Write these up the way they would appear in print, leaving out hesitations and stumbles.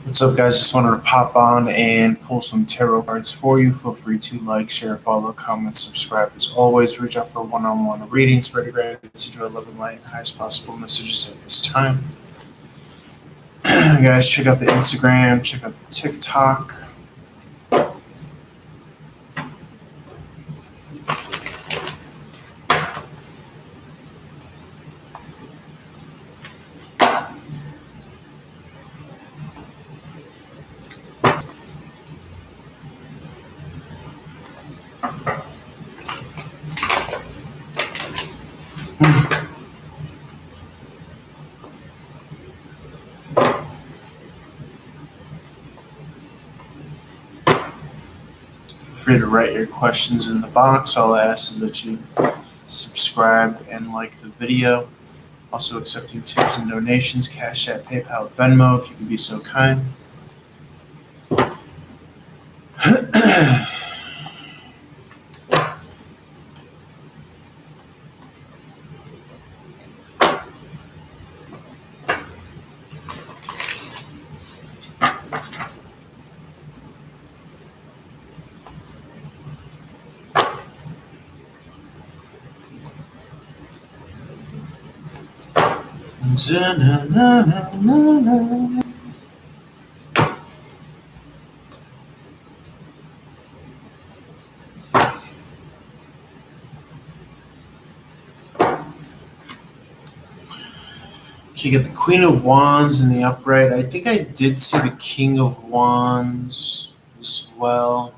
What's up, guys? Just wanted to pop on and pull some tarot cards for you. Feel free to like, share, follow, comment, subscribe. As always, reach out for one-on-one readings. Spread your gratitude, joy, love, and light. Highest possible messages at this time. Guys, check out the Instagram. Check out the TikTok. Feel free to write your questions in the box. All I ask is that you subscribe and like the video. Also accepting tips and donations, Cash App, PayPal, Venmo, if you can be so kind. You get the Queen of Wands in the upright. I think I did see the King of Wands as well.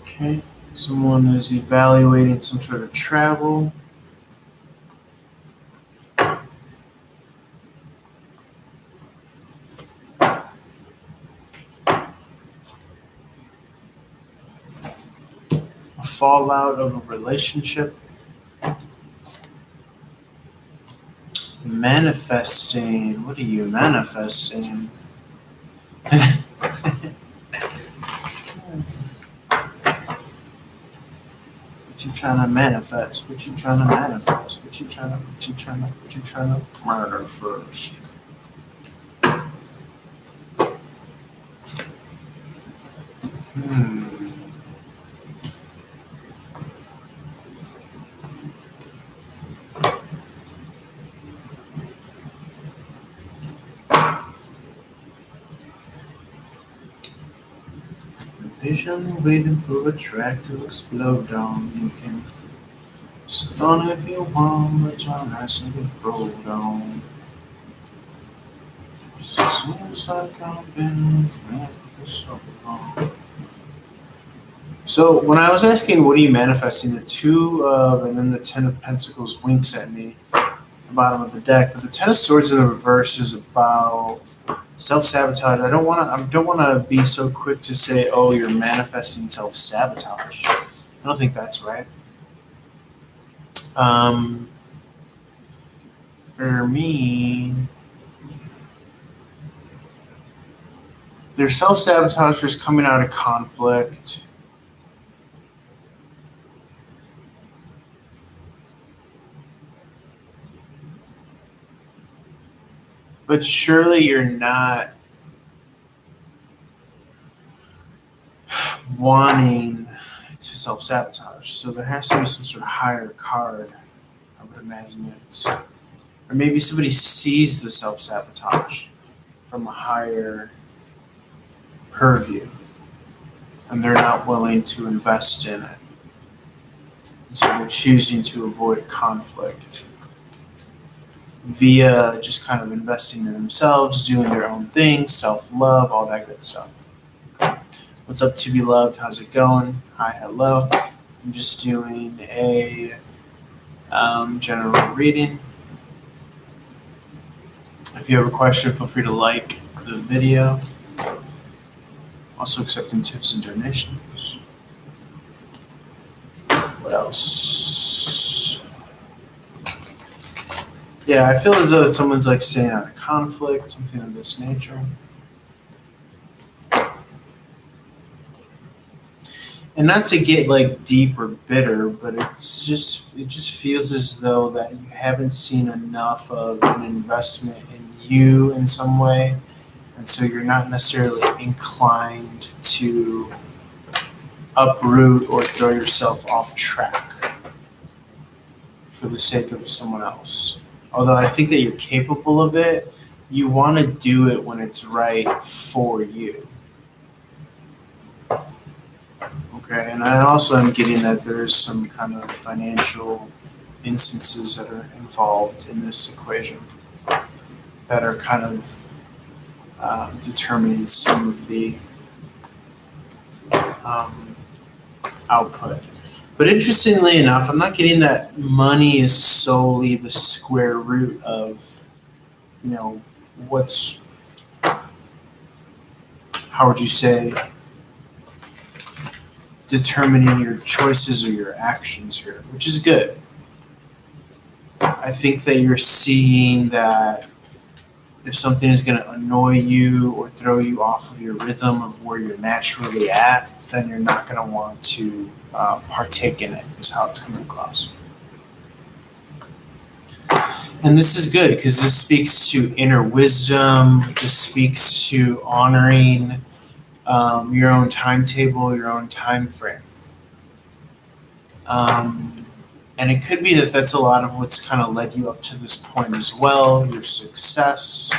Okay, someone is evaluating some sort of travel. A fallout of a relationship. Manifesting. What are you manifesting? What you trying to manifest? What you trying to manifest? What you trying to murder first? Patiently waiting for a track to explode on. You can stun if you want, but your ass will get rolled on. Seems like I've been for so long. So when I was asking what are you manifesting, the Two of and then the Ten of Pentacles winks at me at the bottom of the deck. But the Ten of Swords in the reverse is about self-sabotage. I don't want to be so quick to say, oh, you're manifesting self-sabotage. I don't think that's right. For me, there's self-sabotagers coming out of conflict. But surely you're not wanting to self-sabotage. So there has to be some sort of higher card, I would imagine it's. Or maybe somebody sees the self-sabotage from a higher purview and they're not willing to invest in it. And so they're choosing to avoid conflict via just kind of investing in themselves, doing their own thing, self-love, all that good stuff. Okay. What's up, to be loved? How's it going? Hi, hello. I'm just doing a general reading. If you have a question, feel free to like the video. Also accepting tips and donations. What else? Yeah, I feel as though that someone's like staying out of conflict, something of this nature. And not to get like deep or bitter, but it just feels as though that you haven't seen enough of an investment in you in some way, and so you're not necessarily inclined to uproot or throw yourself off track for the sake of someone else. Although I think that you're capable of it, you want to do it when it's right for you. Okay, and I also am getting that there's some kind of financial instances that are involved in this equation that are kind of determining some of the um, output. But interestingly enough, I'm not getting that money is solely the square root of, what's, how would you say, determining your choices or your actions here, which is good. I think that you're seeing that if something is going to annoy you or throw you off of your rhythm of where you're naturally at, then you're not going to want to partake in it, is how it's coming across. And this is good because this speaks to inner wisdom. This speaks to honoring your own timetable, your own time frame. And it could be that that's a lot of what's kind of led you up to this point as well, your success.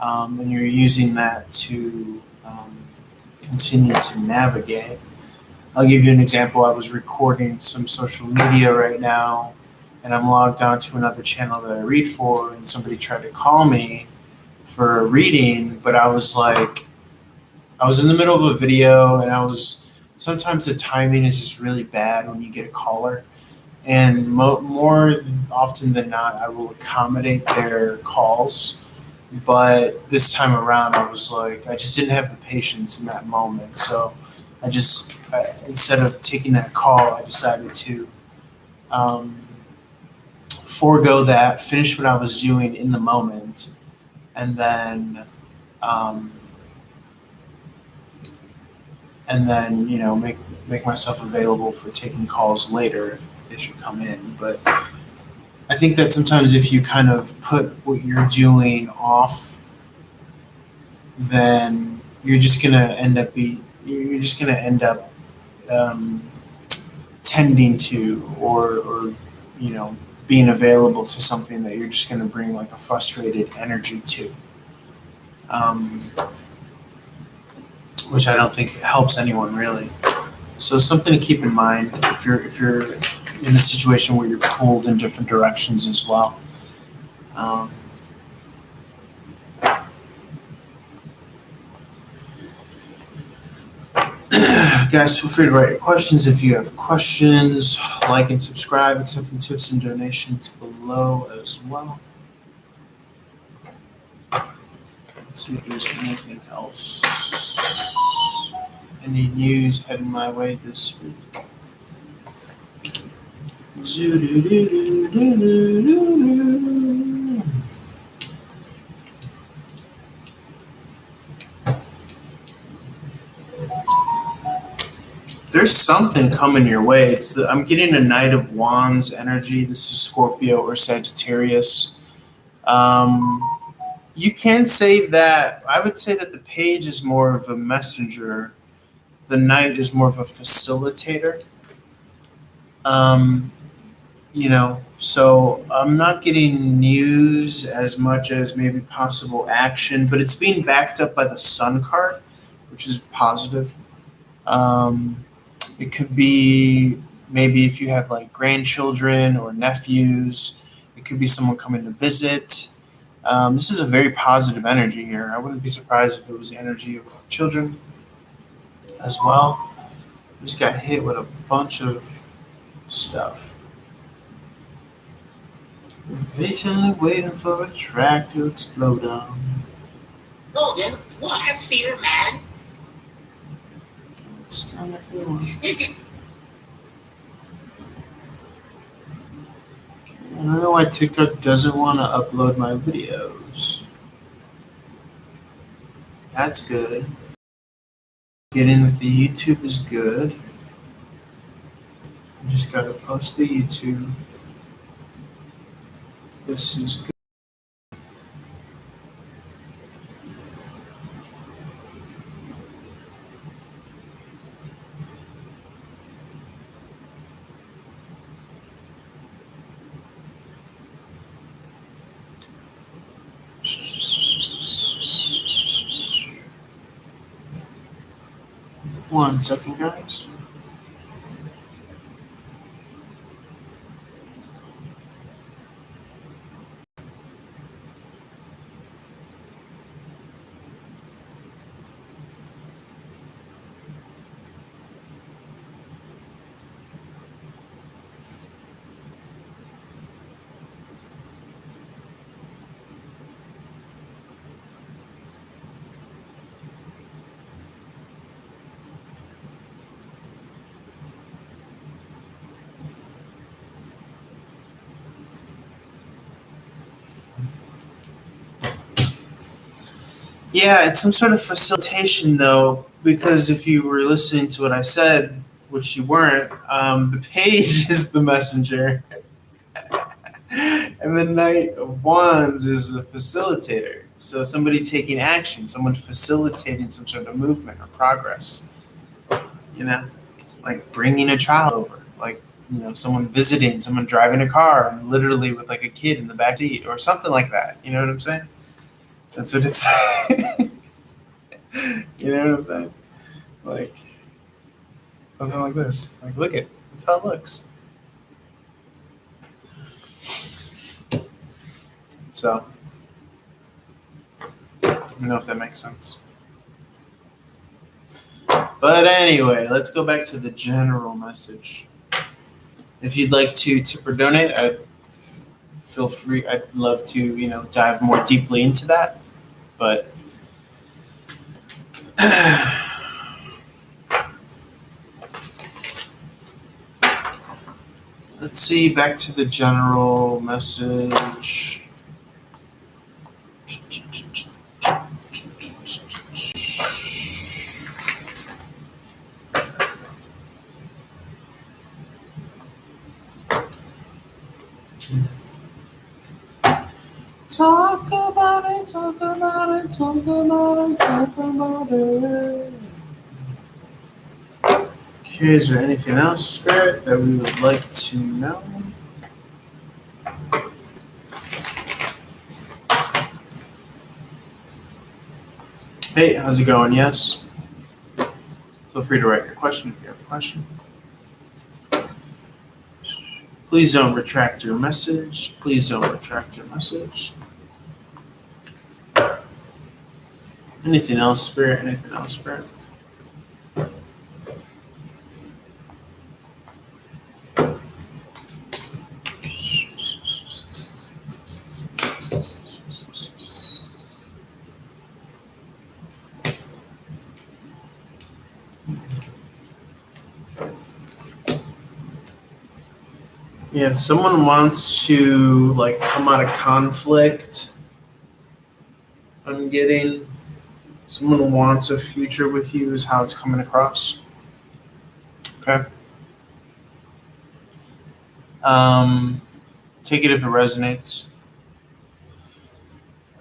And you're using that to continue to navigate. I'll give you an example. I was recording some social media right now, and I'm logged on to another channel that I read for, and somebody tried to call me for a reading, but I was in the middle of a video, and sometimes the timing is just really bad when you get a caller. And more often than not, I will accommodate their calls. But this time around, I just didn't have the patience in that moment. So instead of taking that call, I decided to forego that, finish what I was doing in the moment, and then make myself available for taking calls later if they should come in. But I think that sometimes if you kind of put what you're doing off, then you're just gonna end up tending to or being available to something that you're just gonna bring like a frustrated energy to. Which I don't think helps anyone really. So something to keep in mind if you're in a situation where you're pulled in different directions as well. Guys, feel free to write your questions if you have questions. Like and subscribe, accepting tips and donations below as well. Let's see if there's anything else. Any news heading my way this week? There's something coming your way. I'm getting a Knight of Wands energy. This is Scorpio or Sagittarius. You can say that. I would say that the Page is more of a messenger. The Knight is more of a facilitator. So I'm not getting news as much as maybe possible action, but it's being backed up by the Sun card, which is positive. It could be maybe if you have like grandchildren or nephews, it could be someone coming to visit. This is a very positive energy here. I wouldn't be surprised if it was the energy of children as well. Just got hit with a bunch of stuff. Patiently waiting for a track to explode on. Logan, what has fear, man? It's time if you want. Is it? don't know why TikTok doesn't want to upload my videos. That's good. Getting with the YouTube is good. I just gotta post the YouTube. This is good. One second, guys. Yeah, it's some sort of facilitation, though, because if you were listening to what I said, which you weren't, the page is the messenger, and the Knight of Wands is the facilitator. So somebody taking action, someone facilitating some sort of movement or progress. You know, like bringing a child over, like someone visiting, someone driving a car, and literally with like a kid in the back seat or something like that. You know what I'm saying? That's what it's. You know what I'm saying? Like something like this. Like, look it. That's how it looks. So, I don't know if that makes sense. But anyway, let's go back to the general message. If you'd like to tip or donate, feel free. I'd love to, dive more deeply into that. But let's see, back to the general message. Talk about it, talk about it, talk about it, talk about it. Okay, is there anything else, Spirit, that we would like to know? Hey, how's it going? Yes? Feel free to write your question if you have a question. Please don't retract your message. Please don't retract your message. Anything else, Spirit? Anything else, Spirit? Yeah, someone wants to come out of conflict. I'm getting someone wants a future with you is how it's coming across. Okay. Take it if it resonates.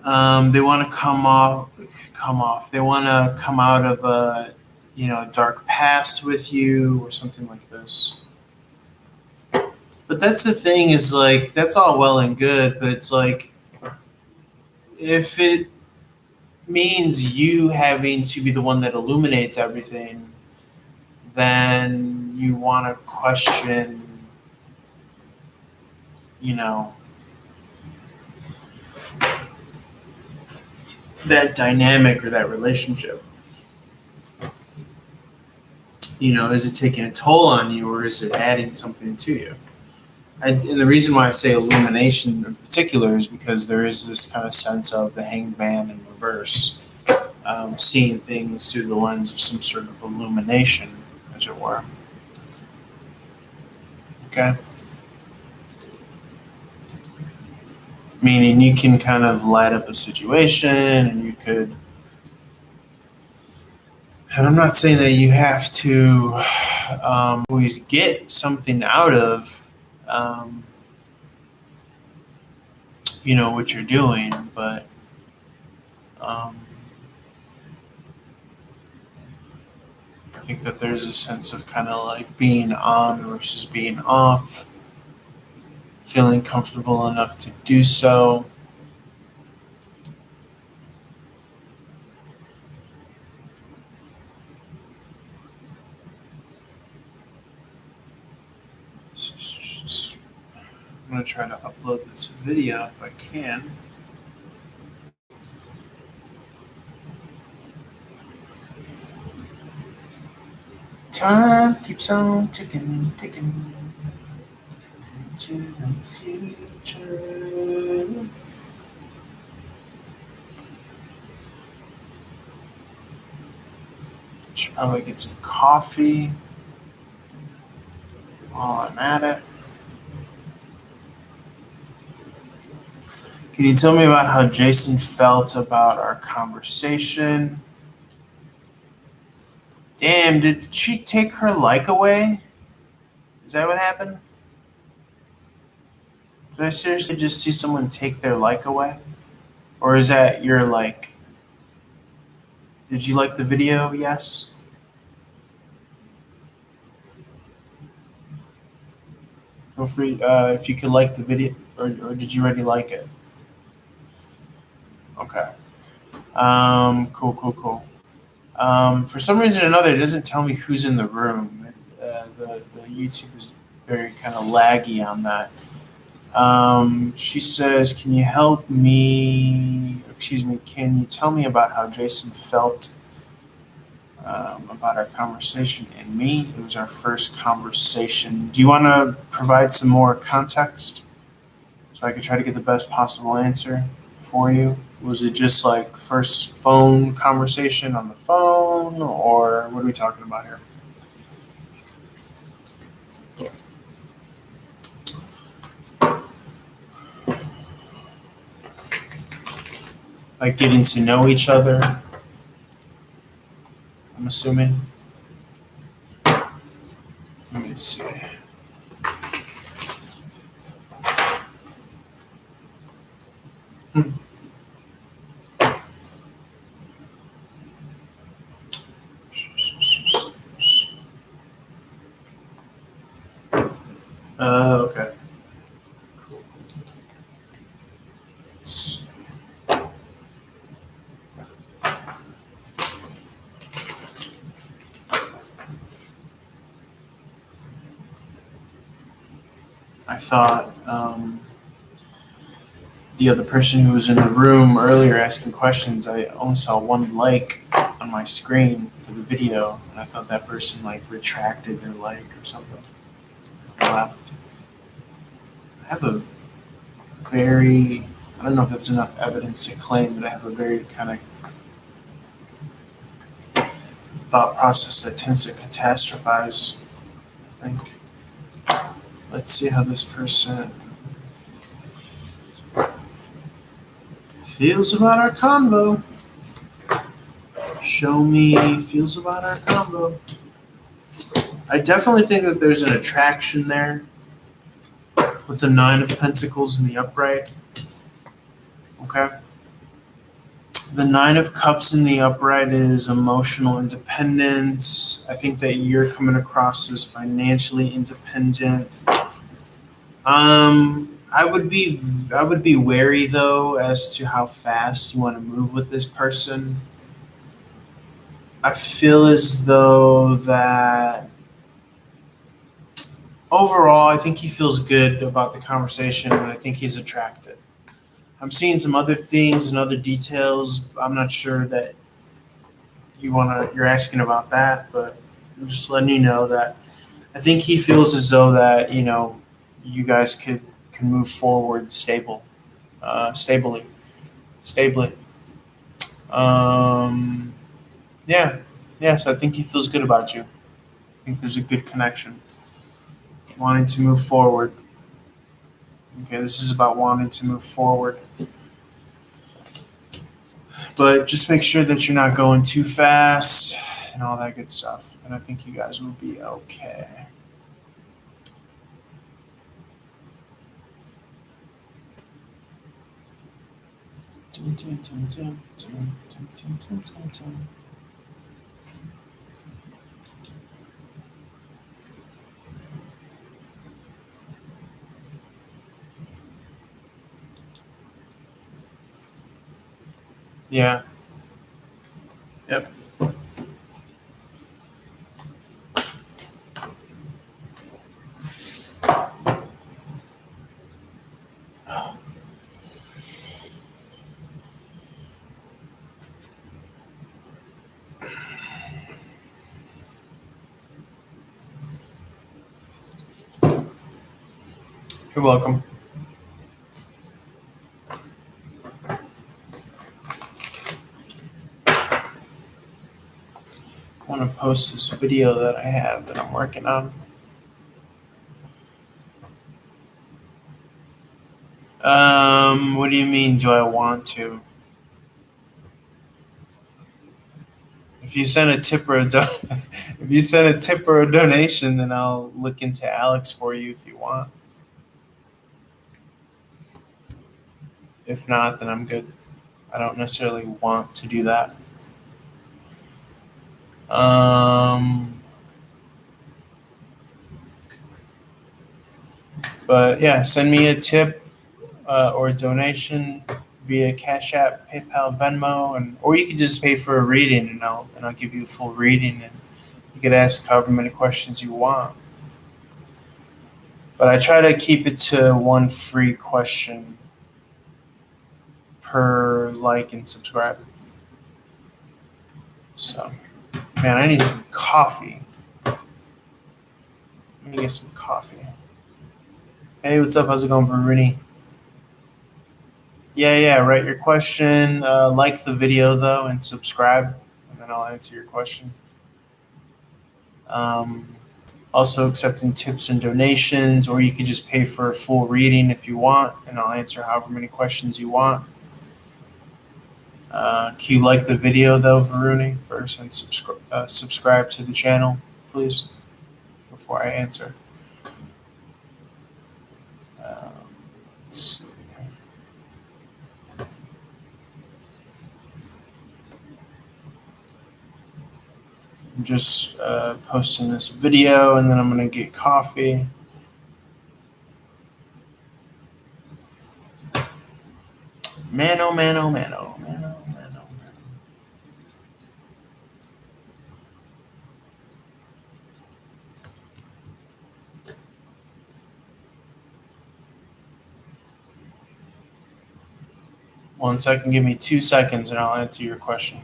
They want to come off. They want to come out of a dark past with you or something like this. But that's the thing is that's all well and good, but it's if it means you having to be the one that illuminates everything, then you want to question, that dynamic or that relationship. Is it taking a toll on you or is it adding something to you? And the reason why I say illumination in particular is because there is this kind of sense of the hanged man in reverse, seeing things through the lens of some sort of illumination, as it were. Okay? Meaning you can kind of light up a situation and you could, and I'm not saying that you have to always get something out of, um, what you're doing, but um, I think that there's a sense of kind of like being on versus being off, feeling comfortable enough to do so. I'm going to try to upload this video if I can. Time keeps on ticking, ticking into the future. Should probably get some coffee while I'm at it. Can you tell me about how Jason felt about our conversation? Damn, did she take her like away? Is that what happened? Did I seriously just see someone take their like away? Or is that your like? Did you like the video? Yes? Feel free if you could like the video, or did you already like it? Okay. Cool. For some reason or another, it doesn't tell me who's in the room. The YouTube is very kind of laggy on that. She says, "Can you help me? Excuse me. Can you tell me about how Jason felt about our conversation and me? It was our first conversation. Do you want to provide some more context so I could try to get the best possible answer for you? Was it just like first phone conversation on the phone, or what are we talking about here?" Like getting to know each other, I'm assuming. Let me see. Okay. Cool. I thought the other person who was in the room earlier asking questions, I only saw one like on my screen for the video, and I thought that person like retracted their like or something and left. I have a very, I don't know if that's enough evidence to claim that I have a very kind of thought process that tends to catastrophize, I think. Let's see how this person feels about our convo. Show me feels about our combo. I definitely think that there's an attraction there with the Nine of Pentacles in the upright. Okay. The Nine of Cups in the upright is emotional independence. I think that you're coming across as financially independent. I would be wary though as to how fast you want to move with this person. I feel as though that overall, I think he feels good about the conversation, and I think he's attracted. I'm seeing some other things and other details. I'm not sure that you're asking about that, but I'm just letting you know that I think he feels as though that you guys can move forward stably. Yeah, yes, I think he feels good about you. I think there's a good connection. Wanting to move forward. Okay, this is about wanting to move forward. But just make sure that you're not going too fast and all that good stuff. And I think you guys will be okay. Yeah. Yep. You're welcome. I want to post this video that I have that I'm working on. What do you mean, do I want to? If you send a tip or if you send a tip or a donation, then I'll look into Alex for you if you want. If not, then I'm good. I don't necessarily want to do that. But yeah, send me a tip or a donation via Cash App, PayPal, Venmo, or you could just pay for a reading, and I'll give you a full reading, and you could ask however many questions you want. But I try to keep it to one free question per like and subscribe. So, man, I need some coffee. Let me get some coffee. Hey, what's up? How's it going, Rooney? Yeah. Write your question. Like the video though, and subscribe, and then I'll answer your question. Also accepting tips and donations, or you could just pay for a full reading if you want, and I'll answer however many questions you want. Can you like the video though, Varuni, first, and subscribe to the channel, please, before I answer. Let's see. I'm just posting this video, and then I'm gonna get coffee. Oh man. 1 second, give me 2 seconds, and I'll answer your question.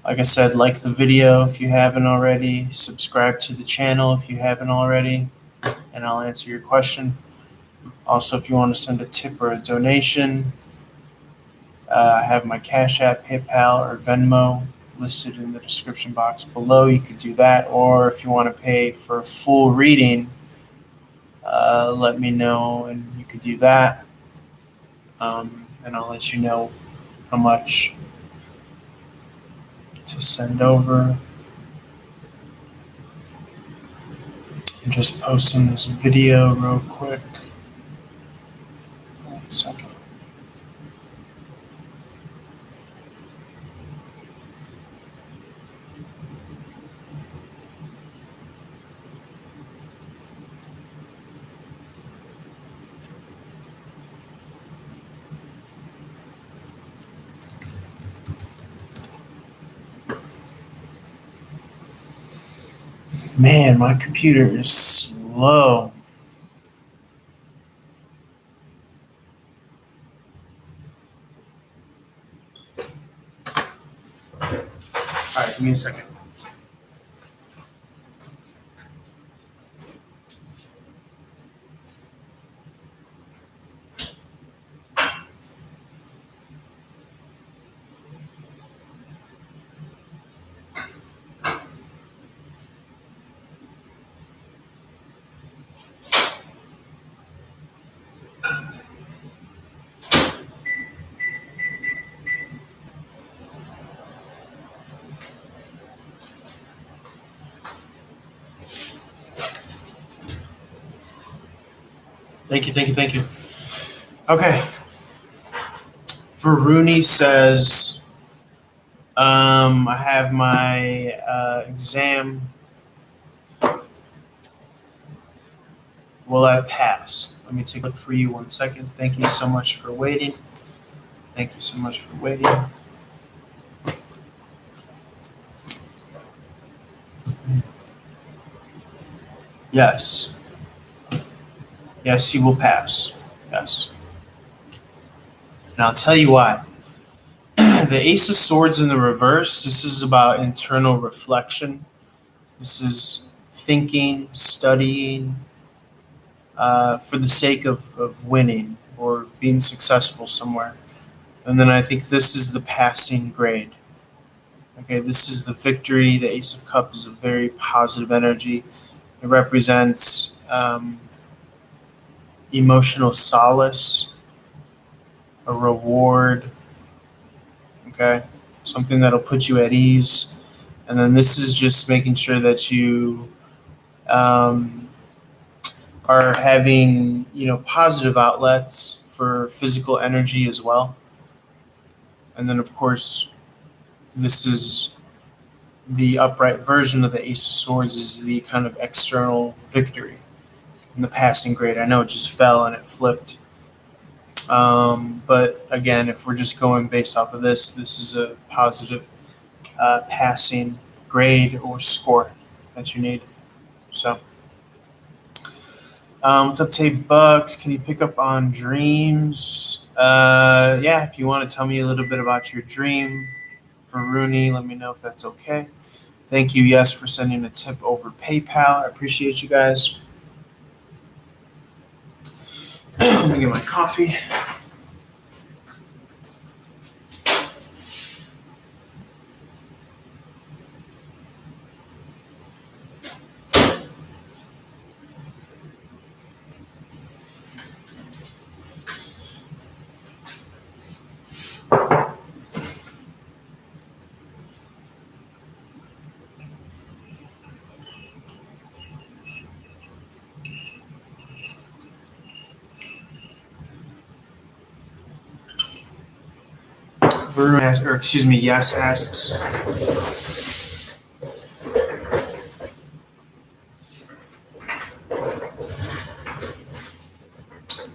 Like I said, like the video if you haven't already, subscribe to the channel if you haven't already, and I'll answer your question. Also, if you want to send a tip or a donation, I have my Cash App, PayPal, or Venmo listed in the description box below. You could do that, or if you want to pay for a full reading, let me know, and you could do that. And I'll let you know how much to send over. I'm just posting this video real quick. 1 second. Man, my computer is slow. All right, give me a second. Thank you. Okay. Varuni says, I have my exam. Will I pass? Let me take a look for you 1 second. Thank you so much for waiting. Yes. Yes, he will pass. Yes. And I'll tell you why. The Ace of Swords in the reverse, this is about internal reflection. This is thinking, studying, for the sake of winning or being successful somewhere. And then I think this is the passing grade. Okay, this is the victory. The Ace of Cups is a very positive energy. It represents emotional solace, a reward, okay, something that'll put you at ease. And then this is just making sure that you um, are having, positive outlets for physical energy as well. And then, of course, this is the upright version of the Ace of Swords is the kind of external victory in the passing grade. I know it just fell and it flipped. But again, if we're just going based off of this is a positive passing grade or score that you need. So, what's up, Tay Bucks? Can you pick up on dreams? Yeah, if you want to tell me a little bit about your dream for Rooney, let me know if that's okay. Thank you, yes, for sending a tip over PayPal. I appreciate you guys. Let me get my coffee. Varun asks, or excuse me, yes asks.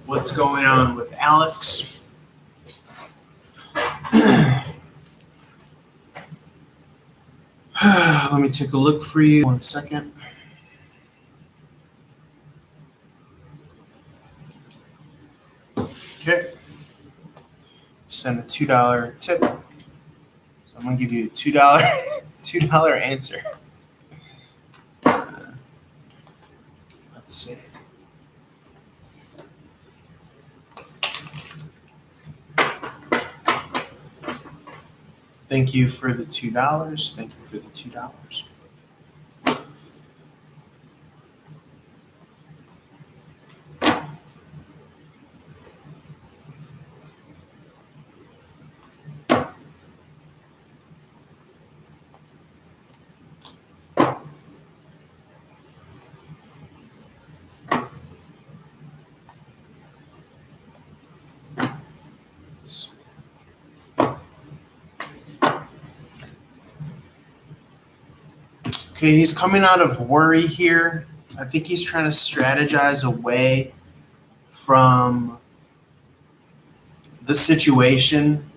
What's going on with Alex? Let me take a look for you 1 second. Okay. Send a $2 tip. So I'm gonna give you a $2 $2 answer. Let's see. Thank you for the $2. Thank you for the $2. Okay, he's coming out of worry here. I think he's trying to strategize away from the situation.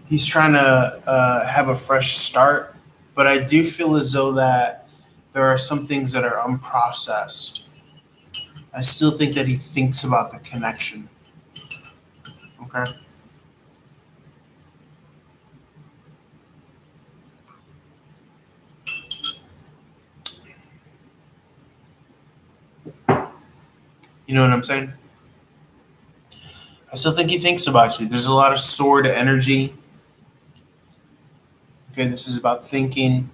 He's trying to have a fresh start, but I do feel as though that there are some things that are unprocessed. I still think that he thinks about the connection. Okay. You know what I'm saying? I still think he thinks about you. There's a lot of sword energy. Okay, this is about thinking.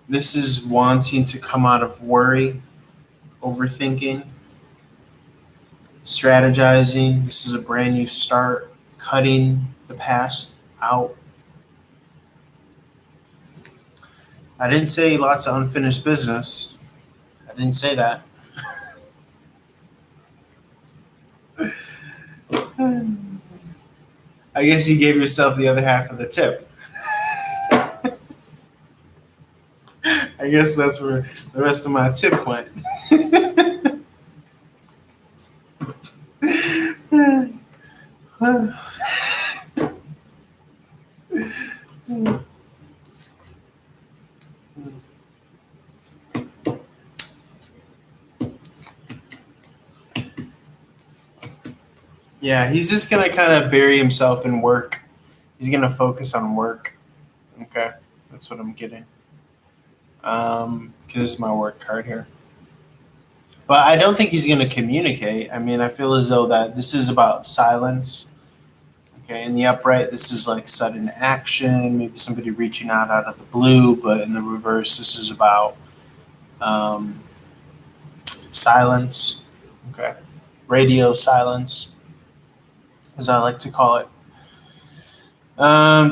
This is wanting to come out of worry, overthinking, strategizing. This is a brand new start, cutting the past out. I didn't say lots of unfinished business. I didn't say that. I guess you gave yourself the other half of the tip. I guess that's where the rest of my tip went. Yeah, he's just gonna kind of bury himself in work. He's gonna focus on work. Okay, that's what I'm getting. Because this is my work card here. But I don't think he's gonna communicate. I mean, I feel as though that this is about silence. Okay, in the upright, this is like sudden action, maybe somebody reaching out of the blue. But in the reverse, this is about silence. Okay, radio silence, as I like to call it.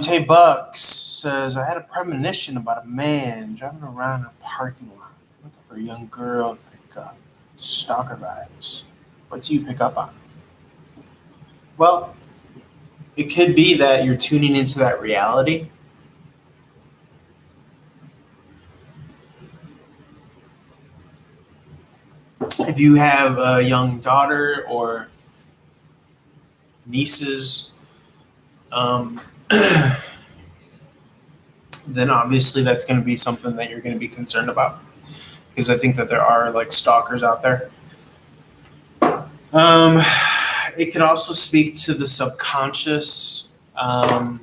Tay Bucks says, I had a premonition about a man driving around a parking lot looking for a young girl to pick up. Stalker vibes. What do you pick up on? Well, it could be that you're tuning into that reality. If you have a young daughter or nieces, then obviously that's going to be something that you're going to be concerned about, because I think that there are like stalkers out there. It could also speak to the subconscious. In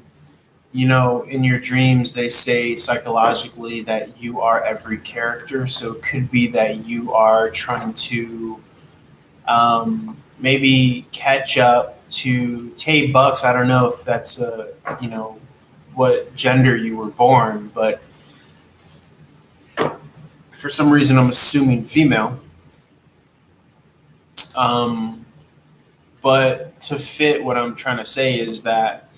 your dreams, they say psychologically that you are every character. So it could be that you are trying to maybe catch up to Tay Bucks. I don't know if that's what gender you were born, but for some reason I'm assuming female. But to fit what I'm trying to say is that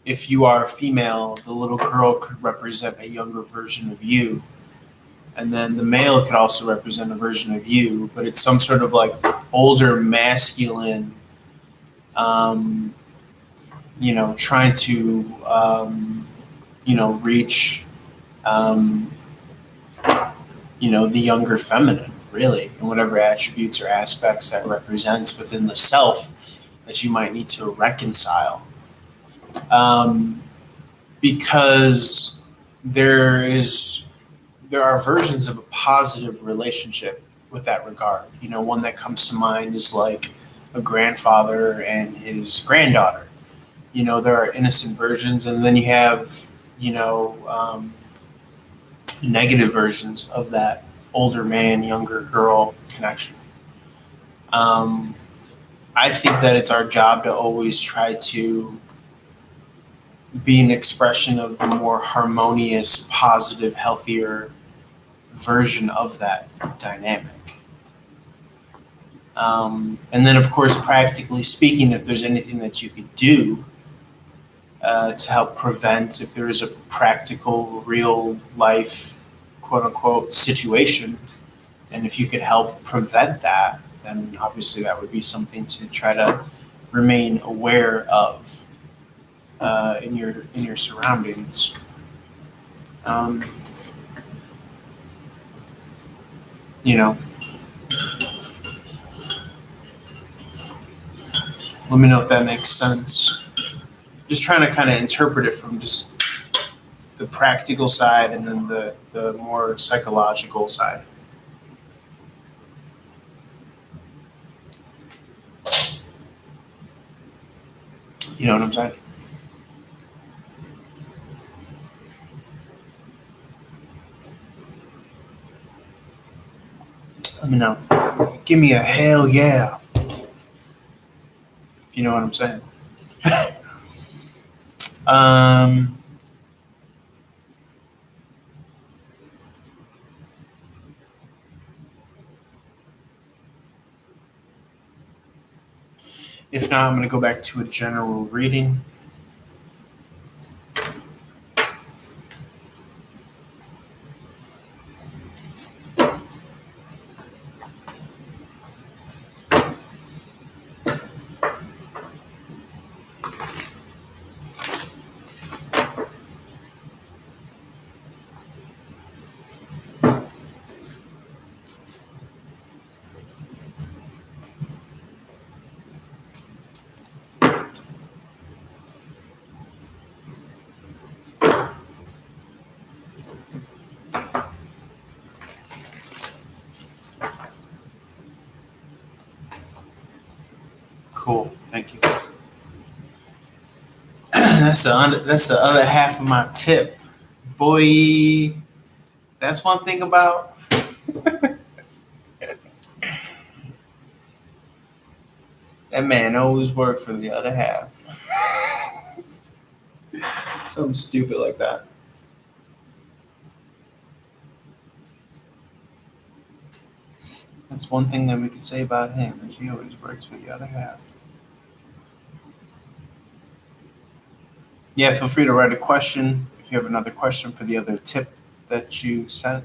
if you are a female, the little girl could represent a younger version of you. And then the male could also represent a version of you, but it's some sort of like older masculine, trying to, reach, the younger feminine, really, and whatever attributes or aspects that represents within the self that you might need to reconcile. Because there are versions of a positive relationship with that regard. One that comes to mind is like a grandfather and his granddaughter. There are innocent versions, and then you have, negative versions of that older man, younger girl connection. I think that it's our job to always try to be an expression of the more harmonious, positive, healthier version of that dynamic. And then, of course, practically speaking, if there's anything that you could do to help prevent, if there is a practical, real life, quote unquote, situation, and if you could help prevent that, then obviously that would be something to try to remain aware of in your surroundings. Let me know if that makes sense. Just trying to kind of interpret it from just the practical side and then the more psychological side. You know what I'm saying? Let me know. Give me a hell yeah. If you know what I'm saying. If not, I'm going to go back to a general reading. Cool. Thank you. That's the other half of my tip, boy. That's one thing about that man. Always work for the other half. Something stupid like that. That's one thing that we could say about him is he always works for the other half. Yeah, feel free to write a question if you have another question for the other tip that you sent.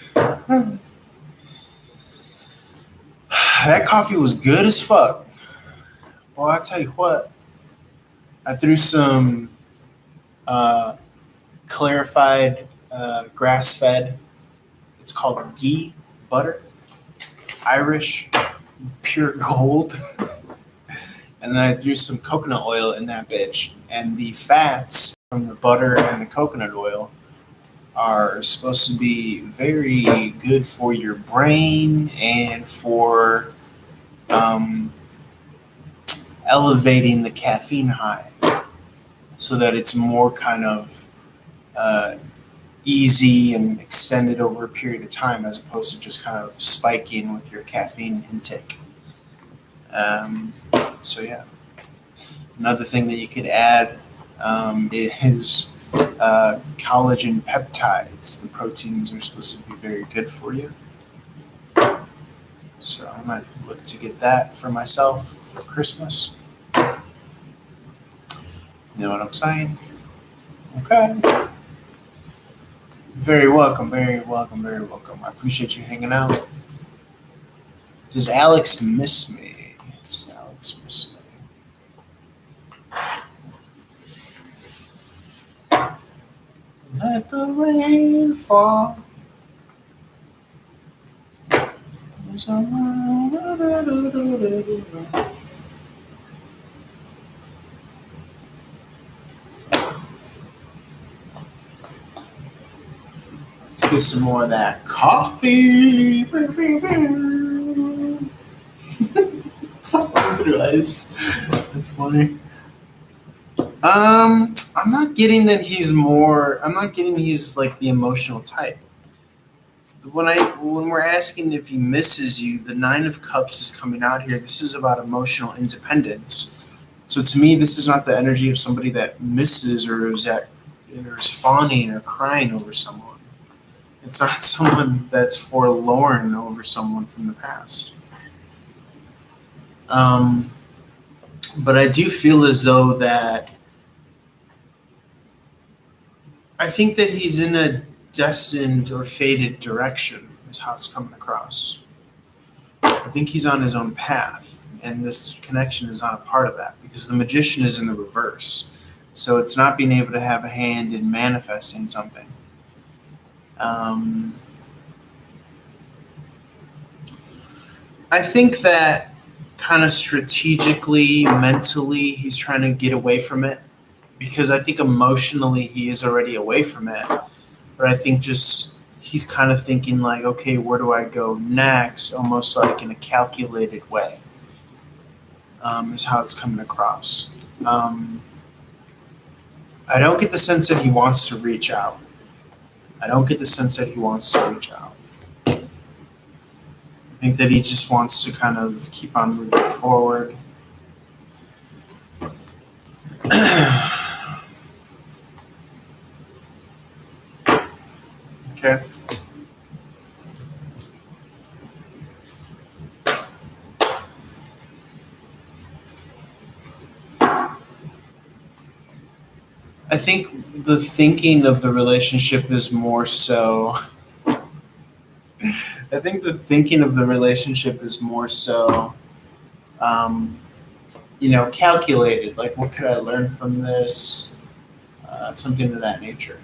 That coffee was good as fuck. Boy, I tell you what, I threw some uh, clarified grass-fed. It's called ghee butter, Irish pure gold. And then I threw some coconut oil in that bitch. And the fats from the butter and the coconut oil are supposed to be very good for your brain and for elevating the caffeine high so that it's more kind of easy and extended over a period of time as opposed to just kind of spiking with your caffeine intake. So yeah, another thing that you could add is collagen peptides. The proteins are supposed to be very good for you. So I might look to get that for myself for Christmas. You know what I'm saying? Okay. Very welcome, very welcome, very welcome. I appreciate you hanging out. Does Alex miss me? Does Alex miss me? Let the rain fall. Let's get some more of that coffee. Through ice. That's funny. I'm not getting that he's more. I'm not getting he's like the emotional type. When we're asking if he misses you, the Nine of Cups is coming out here. This is about emotional independence. So to me, this is not the energy of somebody that misses or is fawning or crying over someone. It's not someone that's forlorn over someone from the past. But I do feel as though that I think that he's in a destined or fated direction is how it's coming across. I think he's on his own path, and this connection is not a part of that because the magician is in the reverse. So it's not being able to have a hand in manifesting something. I think that kind of strategically, mentally, he's trying to get away from it because I think emotionally he is already away from it. But I think just he's kind of thinking like, okay, where do I go next? Almost like in a calculated way is how it's coming across. I don't get the sense that he wants to reach out. I think that he just wants to kind of keep on moving forward. Okay. I think the thinking of the relationship is more so. I think the thinking of the relationship is more so, calculated. Like, what could I learn from this? Something of that nature.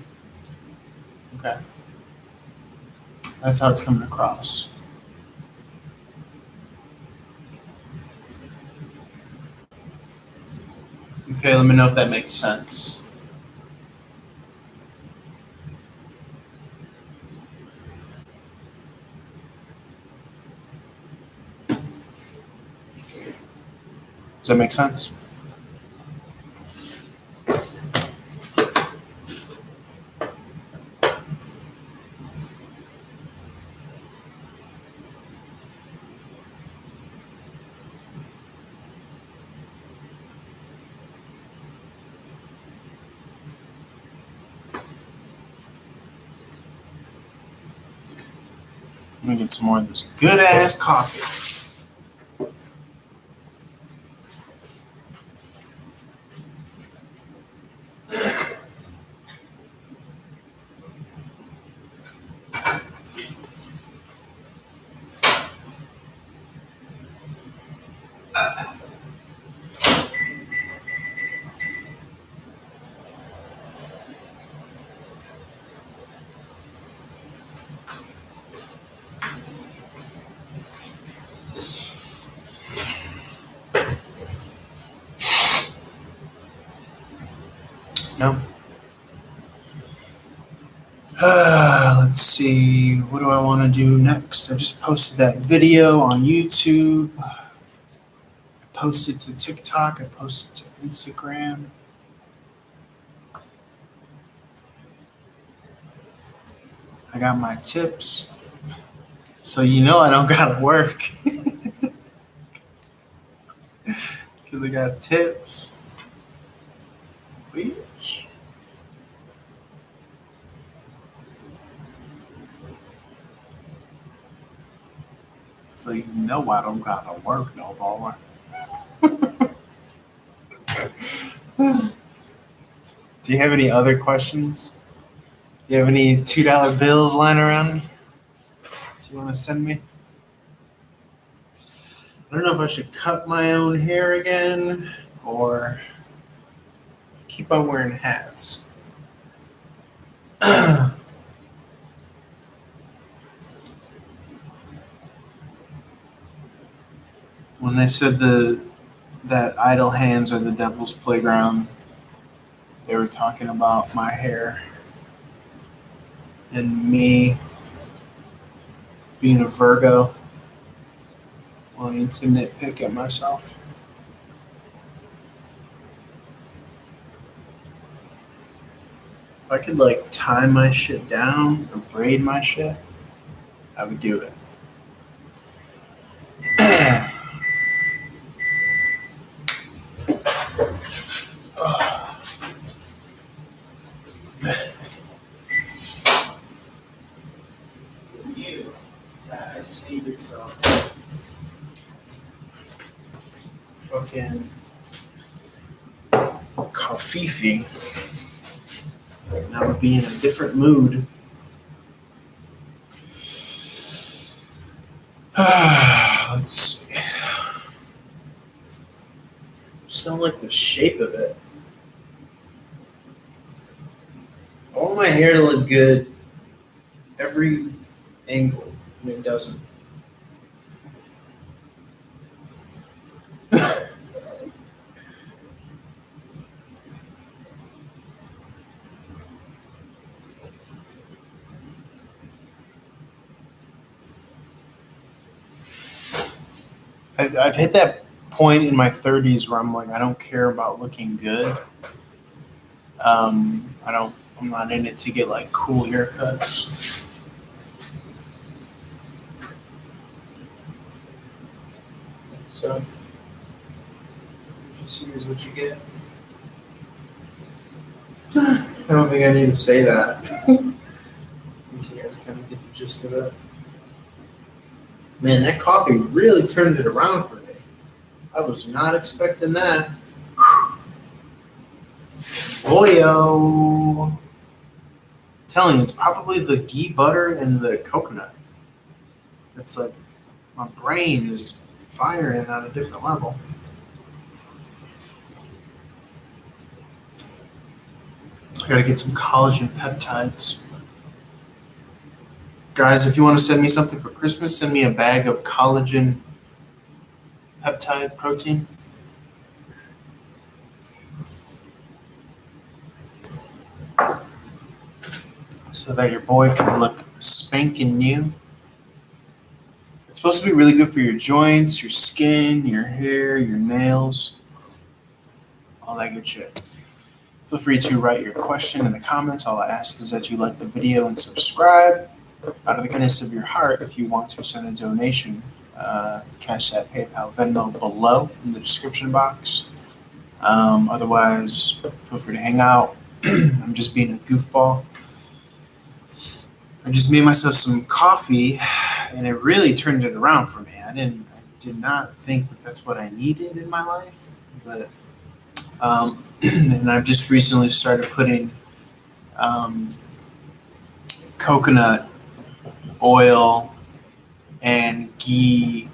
Okay. That's how it's coming across. Okay, let me know if that makes sense. Does that make sense? Let me get some more of this good ass coffee. No. Let's see. What do I want to do next? I just posted that video on YouTube. I posted to TikTok. I posted to Instagram. I got my tips. So you know I don't gotta work. Because I got tips. Bitch. So you know I don't gotta work no more. Do you have any other questions? Do you have any $2 bills lying around? Do you want to send me? I don't know if I should cut my own hair again or keep on wearing hats. When they said that idle hands are the devil's playground, they were talking about my hair and me being a Virgo, wanting to nitpick at myself. If I could like tie my shit down or braid my shit, I would do it. I just needed some fucking coffee. And I would be in a different mood. Let's see. Just don't like the shape of it. I want my hair to look good every angle, and it doesn't. I've hit that point in my 30s where I'm like, I don't care about looking good. I'm not in it to get like cool haircuts. So, what you see is what you get. I don't think I need to say that. I think you guys kind of get the gist of it. Man, that coffee really turned it around for me. I was not expecting that. Boyo. I'm telling you, it's probably the ghee butter and the coconut. It's like my brain is firing on a different level. I gotta get some collagen peptides. Guys, if you want to send me something for Christmas, send me a bag of collagen peptide protein. So that your boy can look spanking new. It's supposed to be really good for your joints, your skin, your hair, your nails. all that good shit. Feel free to write your question in the comments. All I ask is that you like the video and subscribe. Out of the kindness of your heart, if you want to send a donation, Cash App, PayPal, Venmo below in the description box. Otherwise, feel free to hang out. I'm just being a goofball. I just made myself some coffee, and it really turned it around for me. I did not think that that's what I needed in my life, but and I've just recently started putting coconut oil and ghee,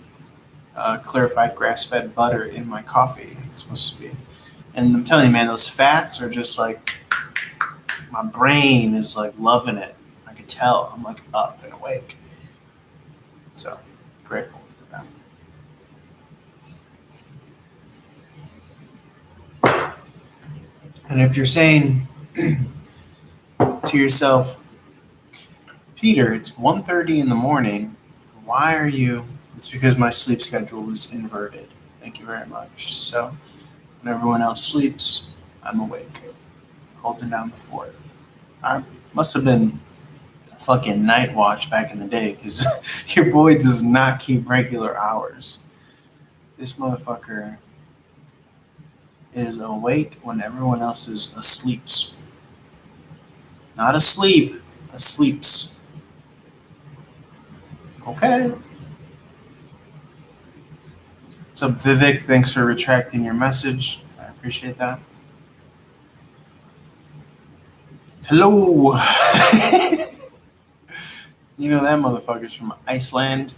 clarified grass-fed butter in my coffee. It's supposed to be, and I'm telling you, man, those fats are just like, my brain is like loving it. I could tell. I'm like up and awake. So grateful for that. And if you're saying to yourself, Peter, it's 1:30 in the morning. Why are you? It's because my sleep schedule is inverted. Thank you very much. So when everyone else sleeps, I'm awake, holding down the fort. I must have been fucking night watch back in the day, because your boy does not keep regular hours. This motherfucker is awake when everyone else is asleep. Not asleep, asleeps. Okay. What's up, Vivek? Thanks for retracting your message. I appreciate that. Hello. You know that motherfucker's from Iceland.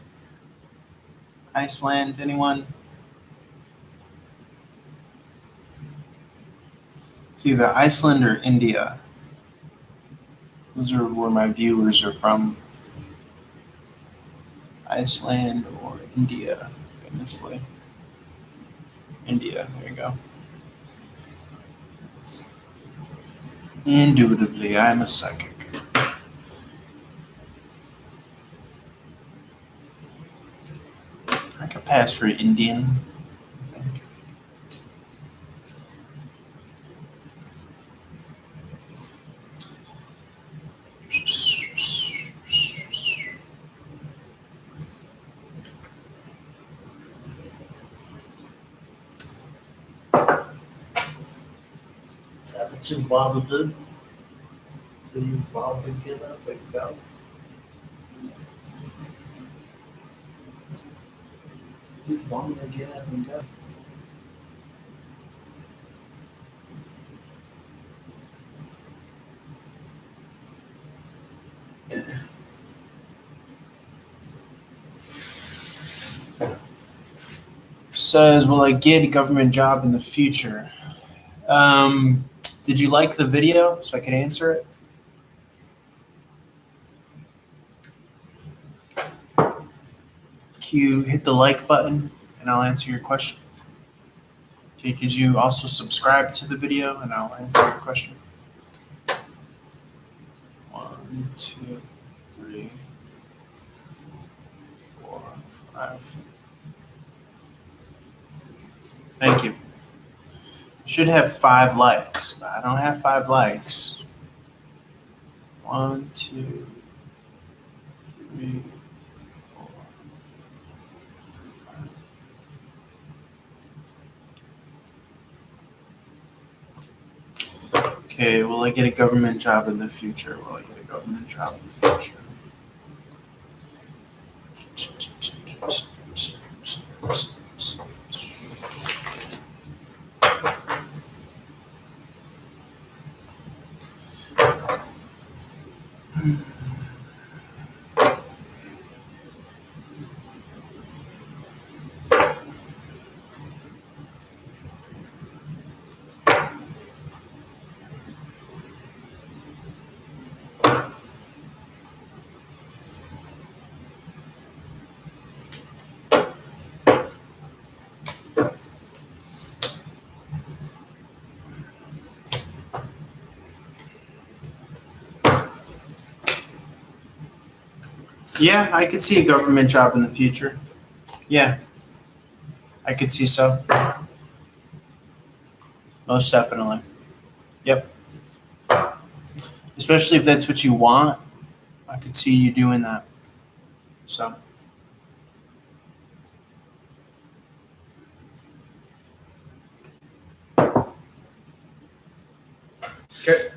Iceland, anyone? It's either Iceland or India. Those are where my viewers are from. Iceland or India, famously. India, there you go. Indubitably, I'm a psychic. I could pass for Indian. Too Bob do. Do you Bob to get up and go? You want to get up and go? Says, will I get a government job in the future? Did you like the video so I could answer it? Can you hit the like button and I'll answer your question? Okay, could you also subscribe to the video and I'll answer your question? 1, 2, 3, 4, 5. Thank you. Should have 5 likes, but I don't have 5 likes. 1, 2, 3, 4, 5. Okay, will I get a government job in the future? Will I get a government job in the future? Yeah, I could see a government job in the future. Yeah, I could see so. Most definitely. Yep. Especially if that's what you want. I could see you doing that. So. Okay.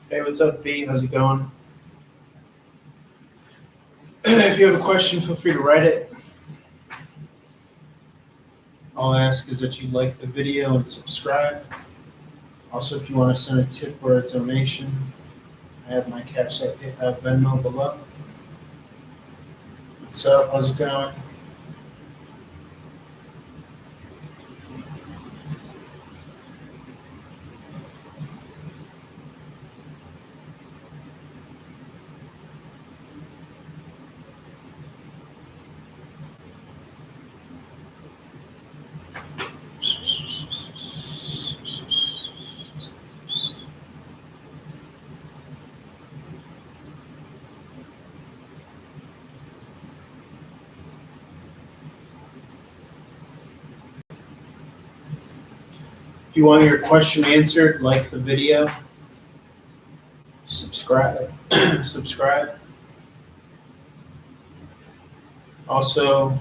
Hey, what's up, V? How's it going? If you have a question, feel free to write it. All I ask is that you like the video and subscribe. Also, if you want to send a tip or a donation, I have my Cash App, PayPal, Venmo below. What's up? How's it going? If you want your question answered, like the video, subscribe. Subscribe. Also,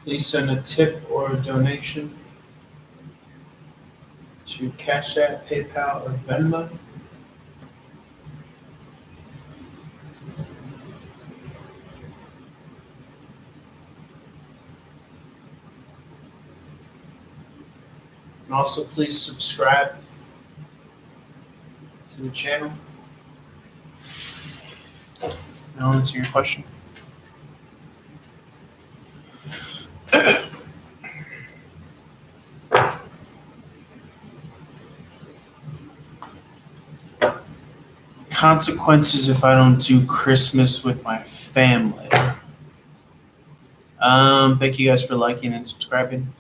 please send a tip or a donation to Cash App, PayPal, or Venmo. And also, please subscribe to the channel. And I'll answer your question. Consequences if I don't do Christmas with my family. Thank you guys for liking and subscribing.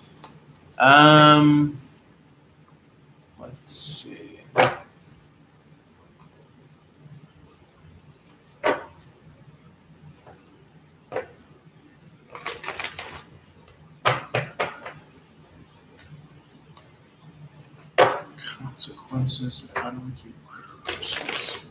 Let's see. Consequences if I don't do Christmas.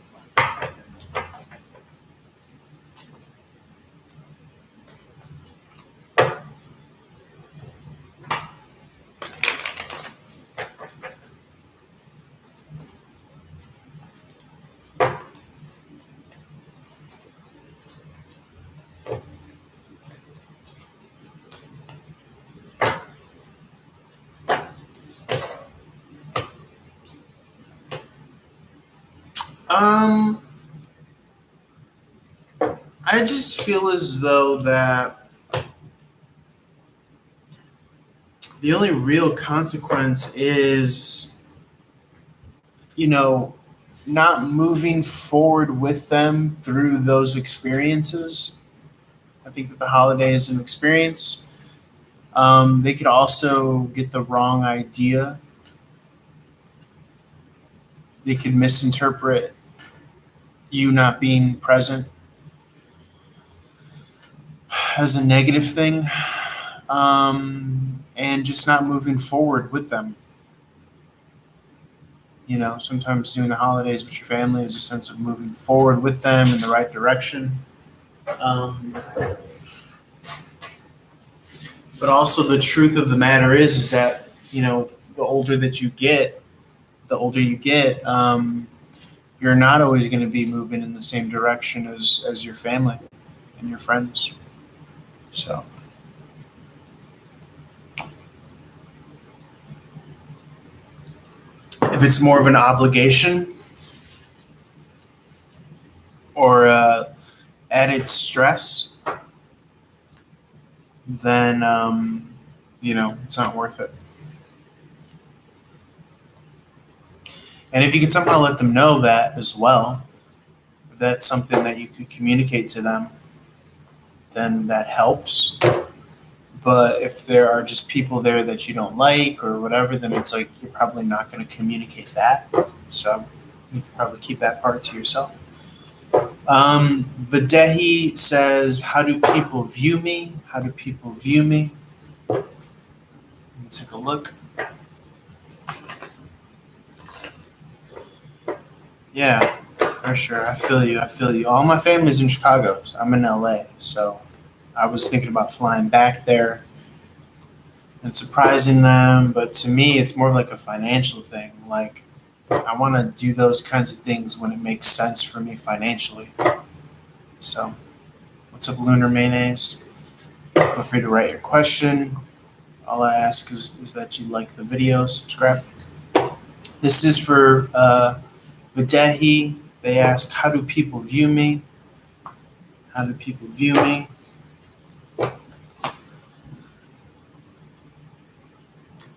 Um, I just feel as though that the only real consequence is, not moving forward with them through those experiences. I think that the holiday is an experience. They could also get the wrong idea. They could misinterpret you not being present as a negative thing, and just not moving forward with them. Sometimes doing the holidays with your family is a sense of moving forward with them in the right direction. Um, but also, the truth of the matter is that the older that you get, you're not always going to be moving in the same direction as your family and your friends. So. If it's more of an obligation or added stress, then it's not worth it. And if you can somehow let them know that as well, if that's something that you could communicate to them, then that helps. But if there are just people there that you don't like or whatever, then it's like you're probably not going to communicate that. So you can probably keep that part to yourself. Videhi says, how do people view me? How do people view me? Let me take a look. Yeah, for sure. I feel you. All my family's in Chicago. So I'm in LA. So I was thinking about flying back there and surprising them. But to me, it's more like a financial thing. Like, I want to do those kinds of things when it makes sense for me financially. So, what's up, Lunar Mayonnaise? Feel free to write your question. All I ask is that you like the video, subscribe. This is for Videhi. They ask, how do people view me? How do people view me?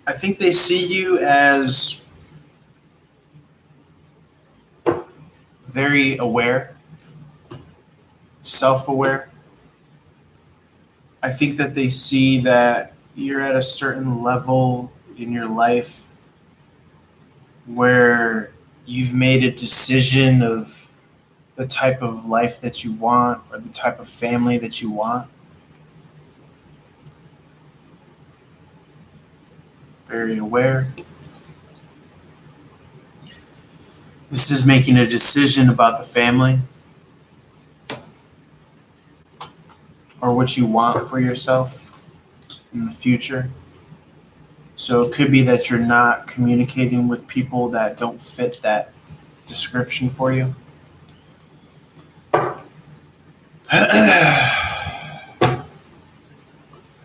I think they see you as very aware, self-aware. I think that they see that you're at a certain level in your life where you've made a decision of the type of life that you want or the type of family that you want. Very aware. This is making a decision about the family or what you want for yourself in the future. So it could be that you're not communicating with people that don't fit that description for you. Are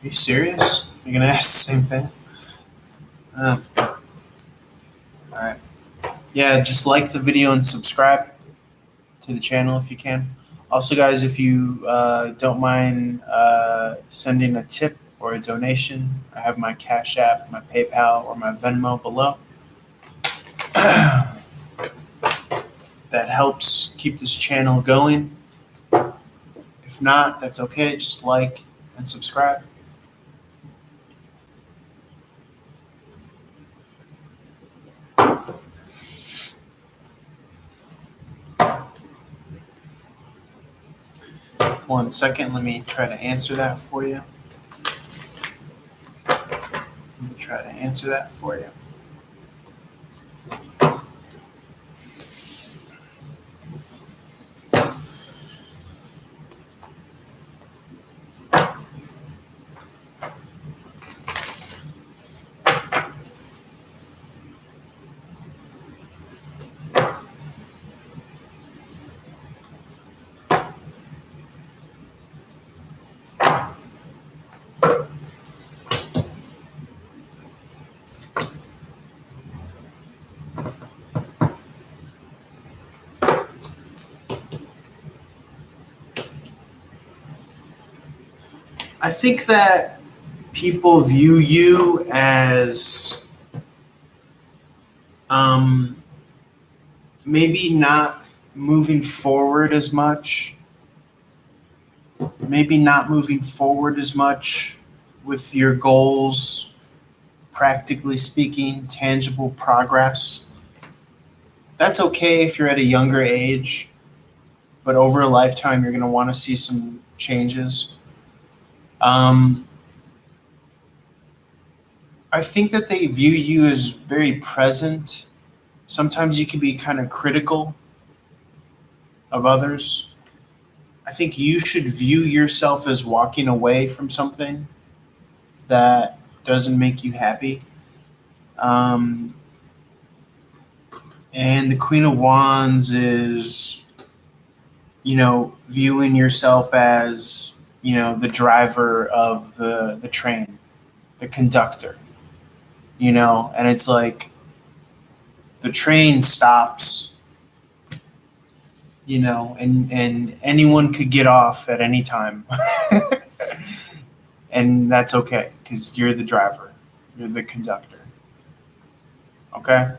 you serious? You're going to ask the same thing? All right. Yeah, just like the video and subscribe to the channel if you can. Also, guys, if you don't mind sending a tip or a donation, I have my Cash App, my PayPal, or my Venmo below. That helps keep this channel going. If not, that's okay. Just like and subscribe. One second, let me try to answer that for you. I think that people view you as maybe not moving forward as much, with your goals, practically speaking, tangible progress. That's okay if you're at a younger age, but over a lifetime, you're going to want to see some changes. Um, I think that they view you as very present. Sometimes you can be kind of critical of others. I think you should view yourself as walking away from something that doesn't make you happy. Um, and the Queen of Wands is, viewing yourself as, the driver of the train, the conductor, and it's like the train stops, and anyone could get off at any time. And that's okay because you're the driver, you're the conductor. Okay?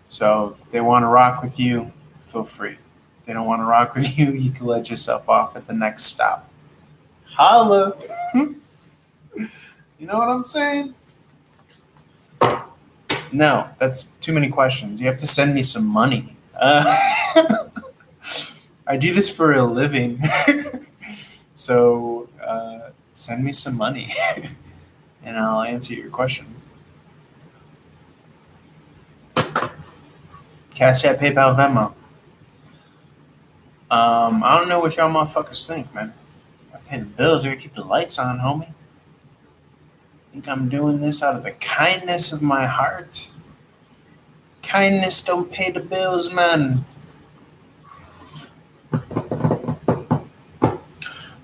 So they want to rock with you, feel free. If they don't want to rock with you, you can let yourself off at the next stop. Holla! You know what I'm saying? No, that's too many questions. You have to send me some money. I do this for a living. So send me some money and I'll answer your question. Cash App, PayPal, Venmo. I don't know what y'all motherfuckers think, man. I pay the bills. I gotta keep the lights on, homie. I think I'm doing this out of the kindness of my heart. Kindness don't pay the bills, man.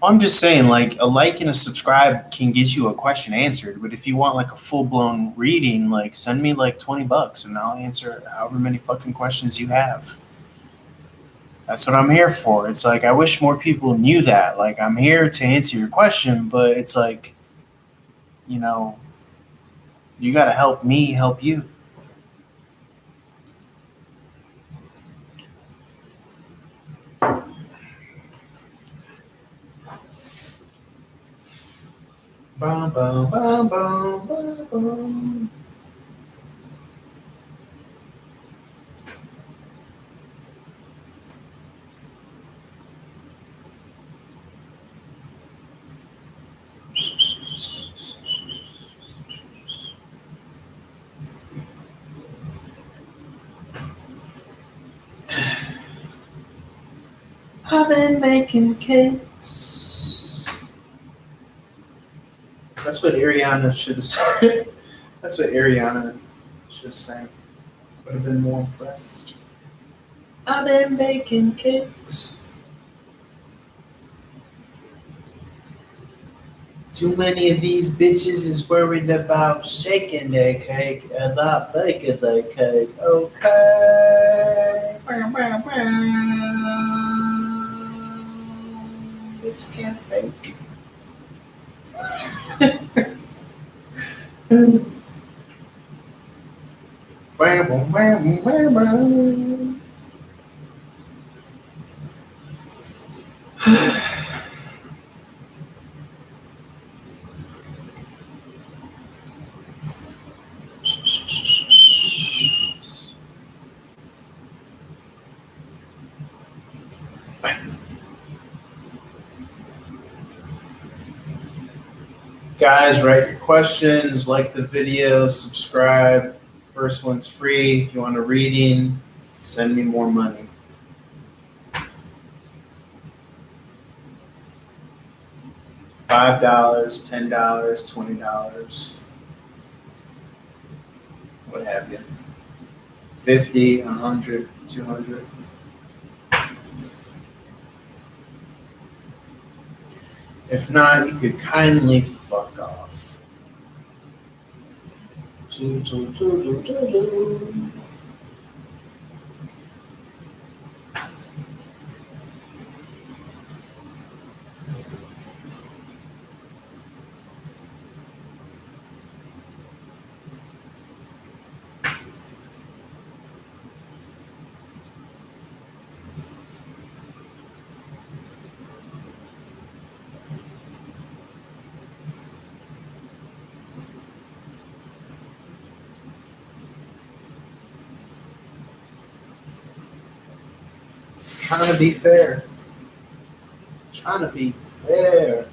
I'm just saying, like, a like and a subscribe can get you a question answered, but if you want like a full-blown reading, like, send me like $20 and I'll answer however many fucking questions you have. That's what I'm here for. It's like, I wish more people knew that. Like, I'm here to answer your question, but it's like, you gotta help me help you. Bum, bum, bum, bum, bum, bum. I've been making cakes. That's what Ariana should have said. That's what Ariana should have sang. Would have been more impressed. I've been baking cakes. Too many of these bitches is worried about shaking their cake and not baking their cake. Okay. Bitch can't bake. Guys, write your questions, like the video, subscribe. First one's free. If you want a reading, send me more money. $5, $10, $20, what have you. 50, 100, 200. If not, you could kindly fuck off. Trying to be fair. Trying to be fair.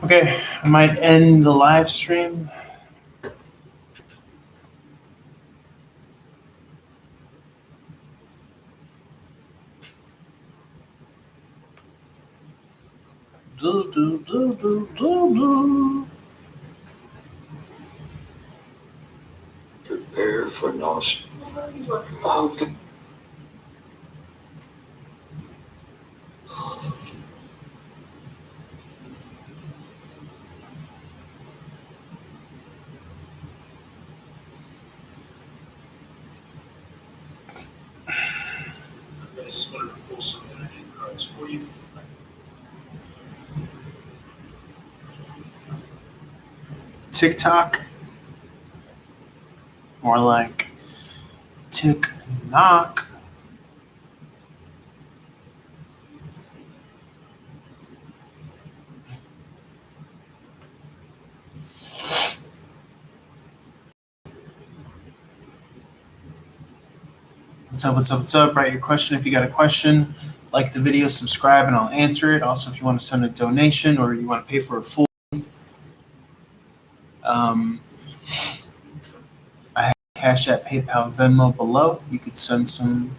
Okay, I might end the live stream. Do, do, do, do, do, do. Prepare for noise. About the I just wanted to pull some energy cards for you. TikTok. More like tick knock. What's up, what's up, what's up? Write your question if you got a question. Like the video, subscribe, and I'll answer it. Also, if you want to send a donation or you want to pay for a full, I have Cash App, PayPal, Venmo below. You could send some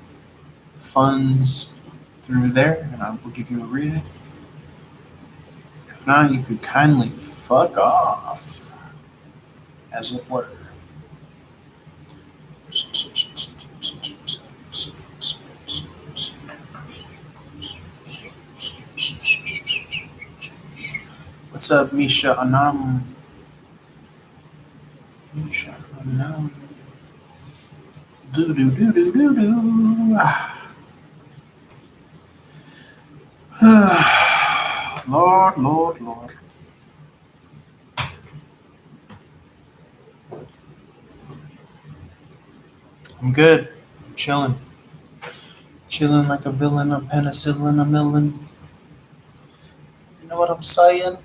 funds through there, and I will give you a reading. If not, you could kindly fuck off, as it were. What's up, Misha Anam? Misha Anam. Do do do do do do. Lord, Lord, Lord. I'm good. I'm chilling. Chilling like a villain, a penicillin, a million. You know what I'm saying?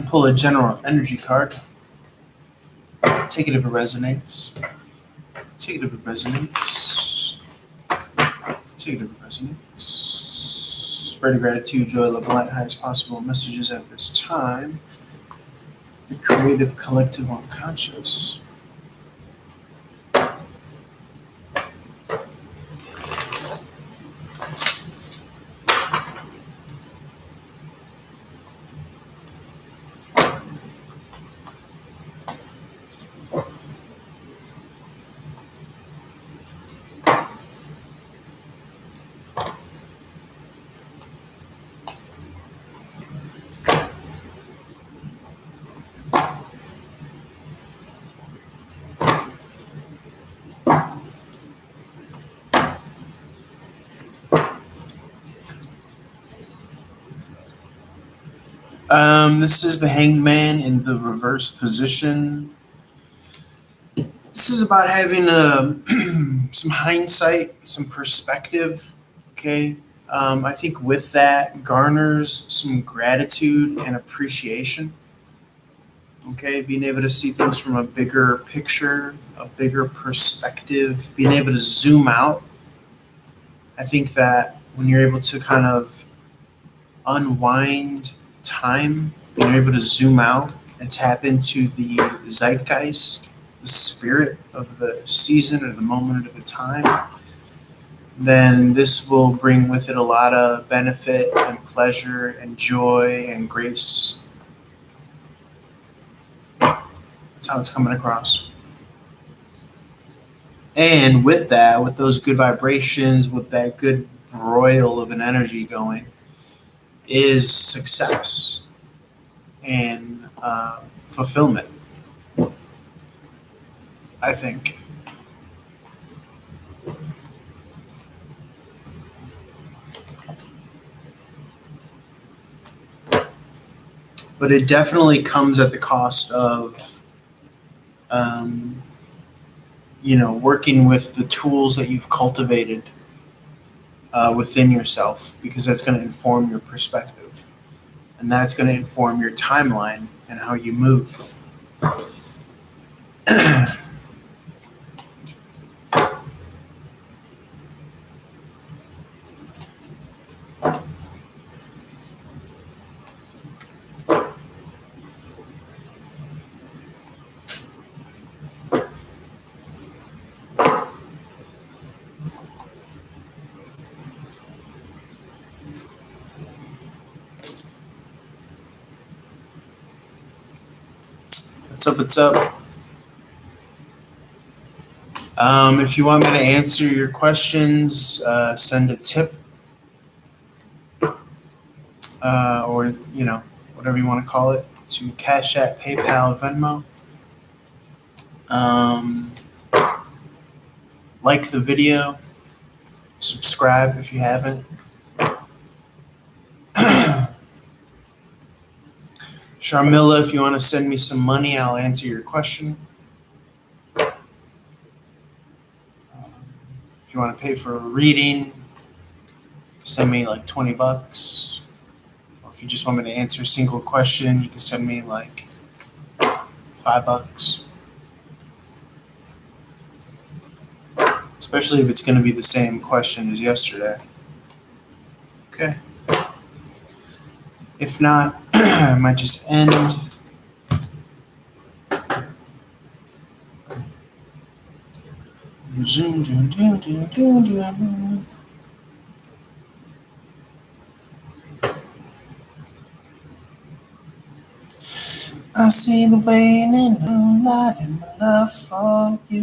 Pull a general energy card. Take it if it resonates. Take it if it resonates. Take it if it resonates. Spread gratitude, joy, love, light, highest possible messages at this time. The creative collective unconscious. This is the Hanged Man in the reverse position. This is about having some hindsight, some perspective. Okay, I think with that garners some gratitude and appreciation. Okay, being able to see things from a bigger picture, a bigger perspective, being able to zoom out. I think that when you're able to kind of unwind time, being able to zoom out and tap into the zeitgeist, the spirit of the season or the moment or the time, then this will bring with it a lot of benefit and pleasure and joy and grace. That's how it's coming across. And with that, with those good vibrations, with that good broil of an energy going, is success and fulfillment, I think. But it definitely comes at the cost of, um, working with the tools that you've cultivated within yourself, because that's going to inform your perspective, and that's going to inform your timeline and how you move. What's up? What's up? If you want me to answer your questions, send a tip, or whatever you want to call it, to Cash App, PayPal, Venmo. Like the video, subscribe if you haven't. Sharmila, if you want to send me some money, I'll answer your question. If you want to pay for a reading, send me like $20. Or if you just want me to answer a single question, you can send me like $5. Especially if it's going to be the same question as yesterday. Okay. If not, I might just end. I see the waning moonlight in my love for you.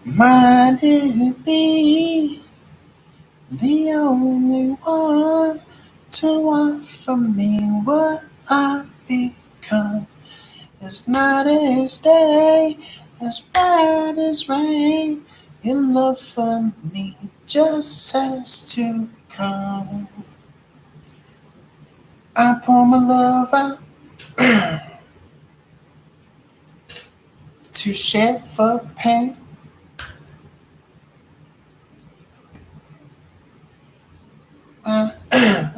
Might it be the only one to offer me what I become? As night as day, as bright as rain, your love for me just has to come. I pour my love out to share for pain.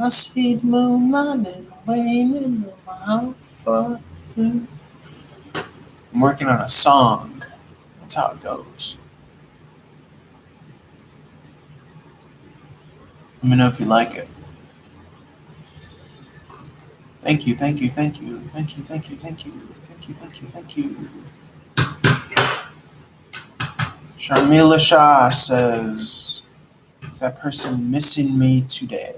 I see the moonlight and waning in my heart for you. I'm working on a song. That's how it goes. Let me know if you like it. Thank you, thank you, thank you, thank you, thank you, thank you, thank you, thank you, thank you. Sharmila Shah says, is that person missing me today?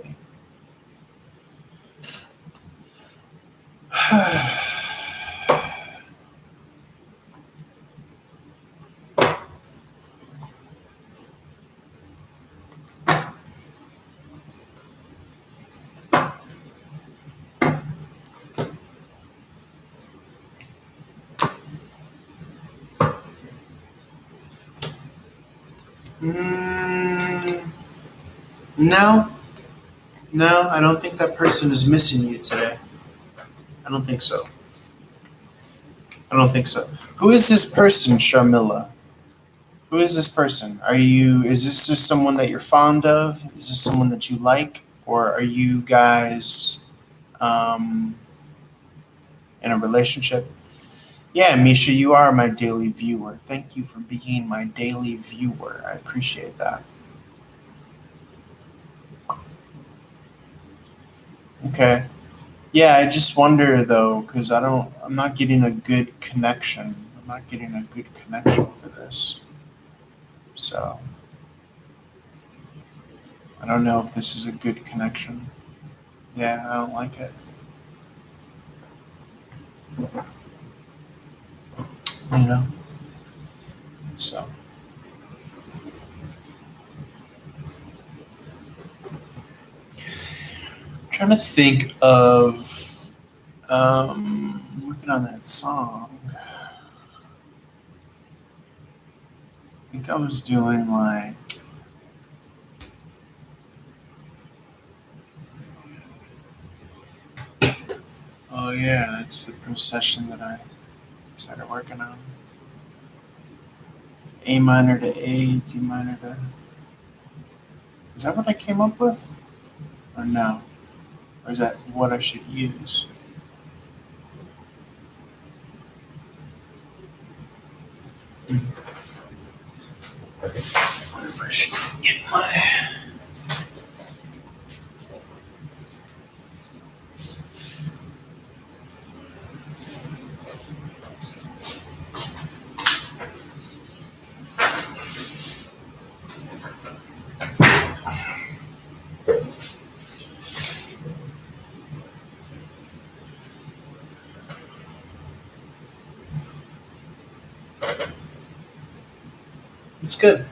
No, I don't think that person is missing you today. I don't think so. Who is this person, Sharmila? Who is this person? Is this just someone that you're fond of? Is this someone that you like? Or are you guys um, in a relationship? Yeah, Misha, you are my daily viewer. Thank you for being my daily viewer. I appreciate that. Okay. Yeah, I just wonder though, because I'm not getting a good connection. I'm not getting a good connection for this. So I don't know if this is a good connection. Yeah, I don't like it. You know? So I'm trying to think of working on that song. I think I was doing like oh yeah, that's the procession that I started working on. A minor to A, D minor to. Is that what I came up with? Or no? Or is that what I should use? I wonder if I should get my. It's good.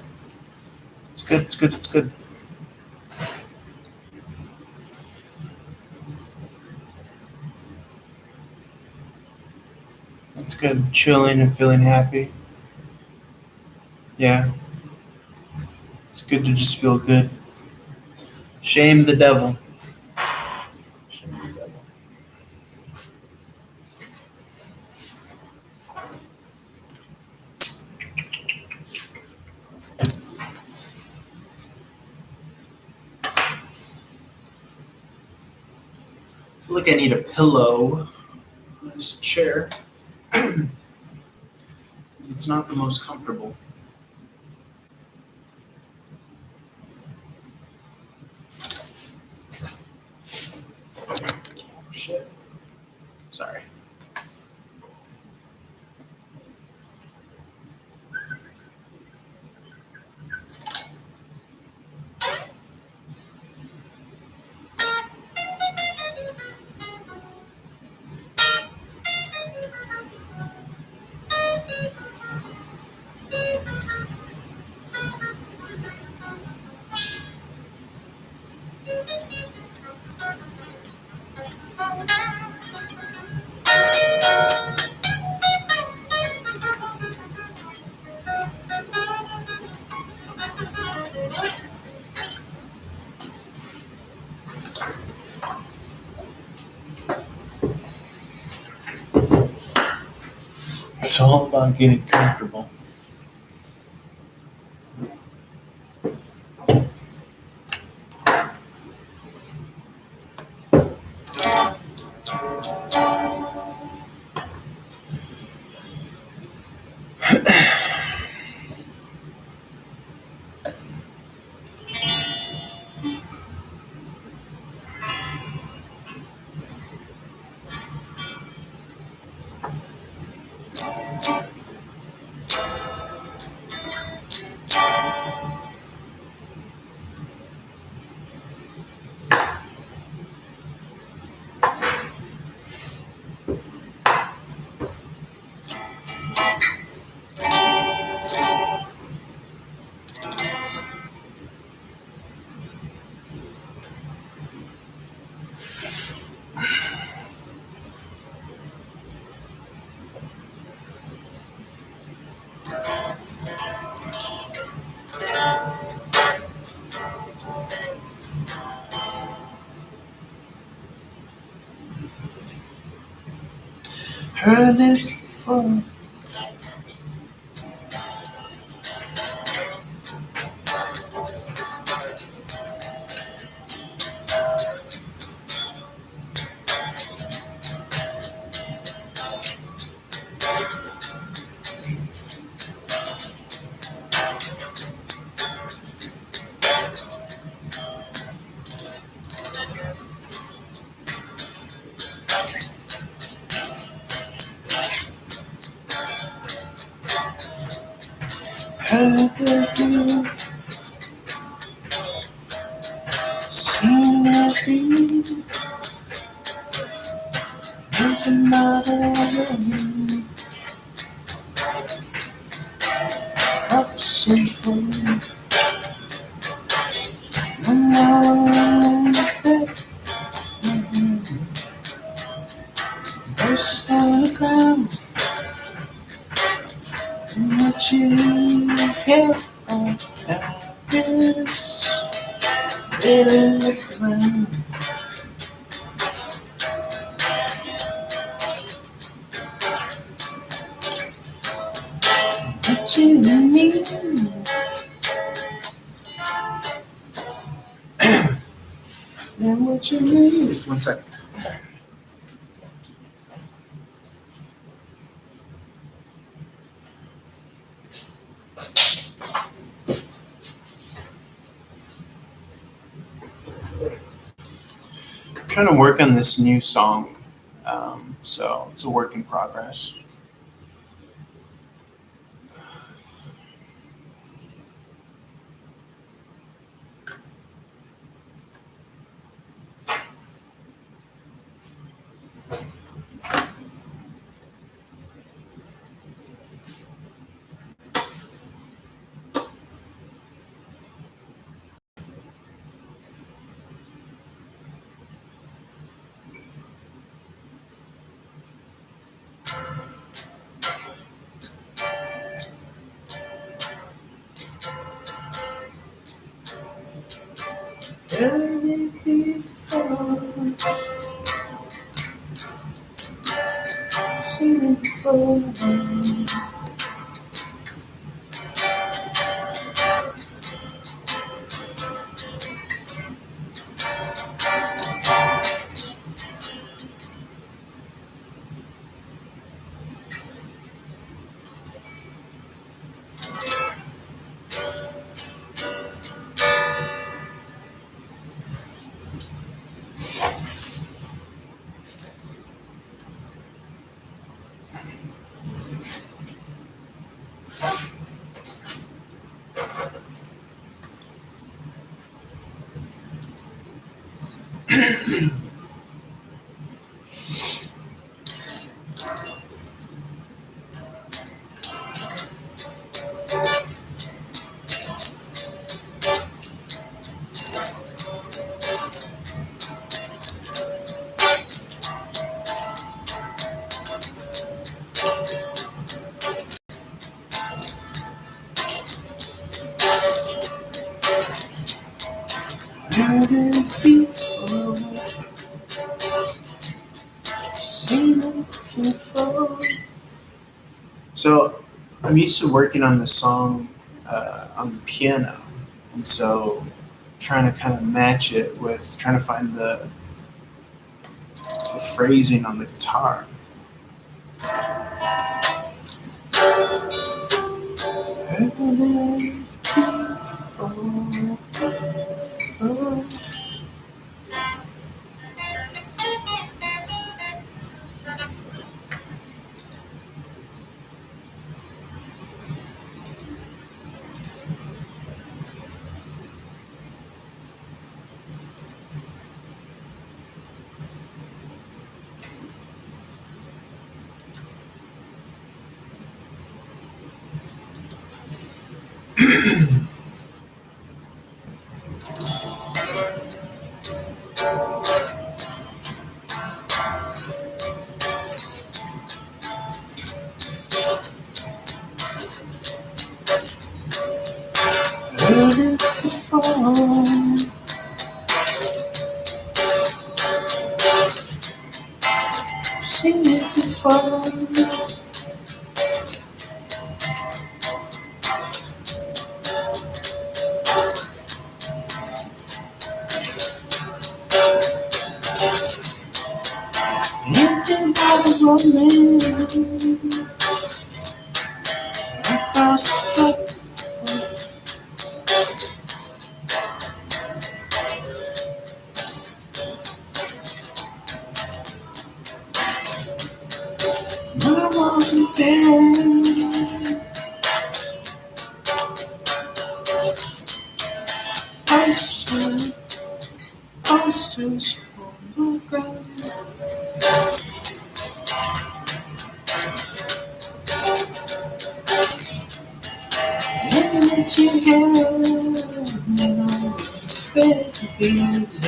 It's good. It's good. It's good. It's good. Chilling and feeling happy. Yeah. It's good to just feel good. Shame the devil. Shame the devil. I feel like I need a pillow on this chair. Because it's not the most comfortable. Shit. Sorry. It's all about getting comfortable. Heard it before. Seen every mother up so full. Burst on the ground, and what you hear of happiness, they look around. What you need, and what you need. One second. I'm trying to work on this new song, so it's a work in progress. Heard it before, seen it before. Heard it before, seen it before. So I'm used to working on this song on the piano, and so trying to kind of match it with trying to find the phrasing on the guitar. Heard it before. Oh. Heard it before, seen it before. Anything about the romance across the floor. I wasn't there. Posters on the ground. And what you have, it's better to be left.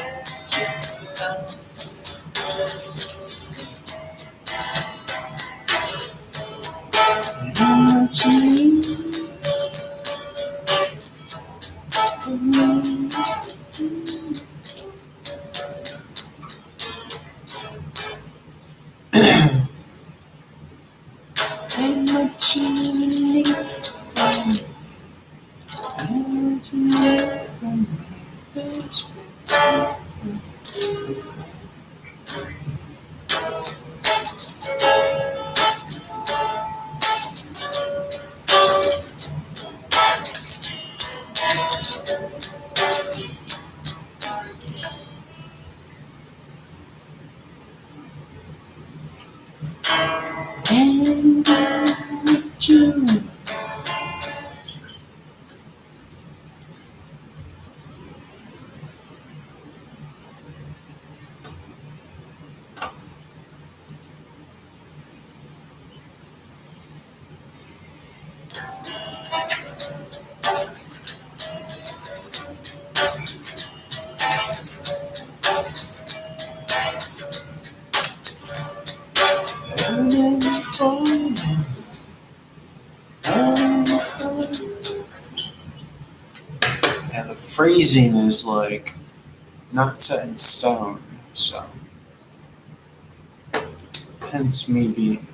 And what you need from me. And what you need from me. And what you need from me. It's and what you need. And for me. And the phrasing is like not set in stone, so hence me being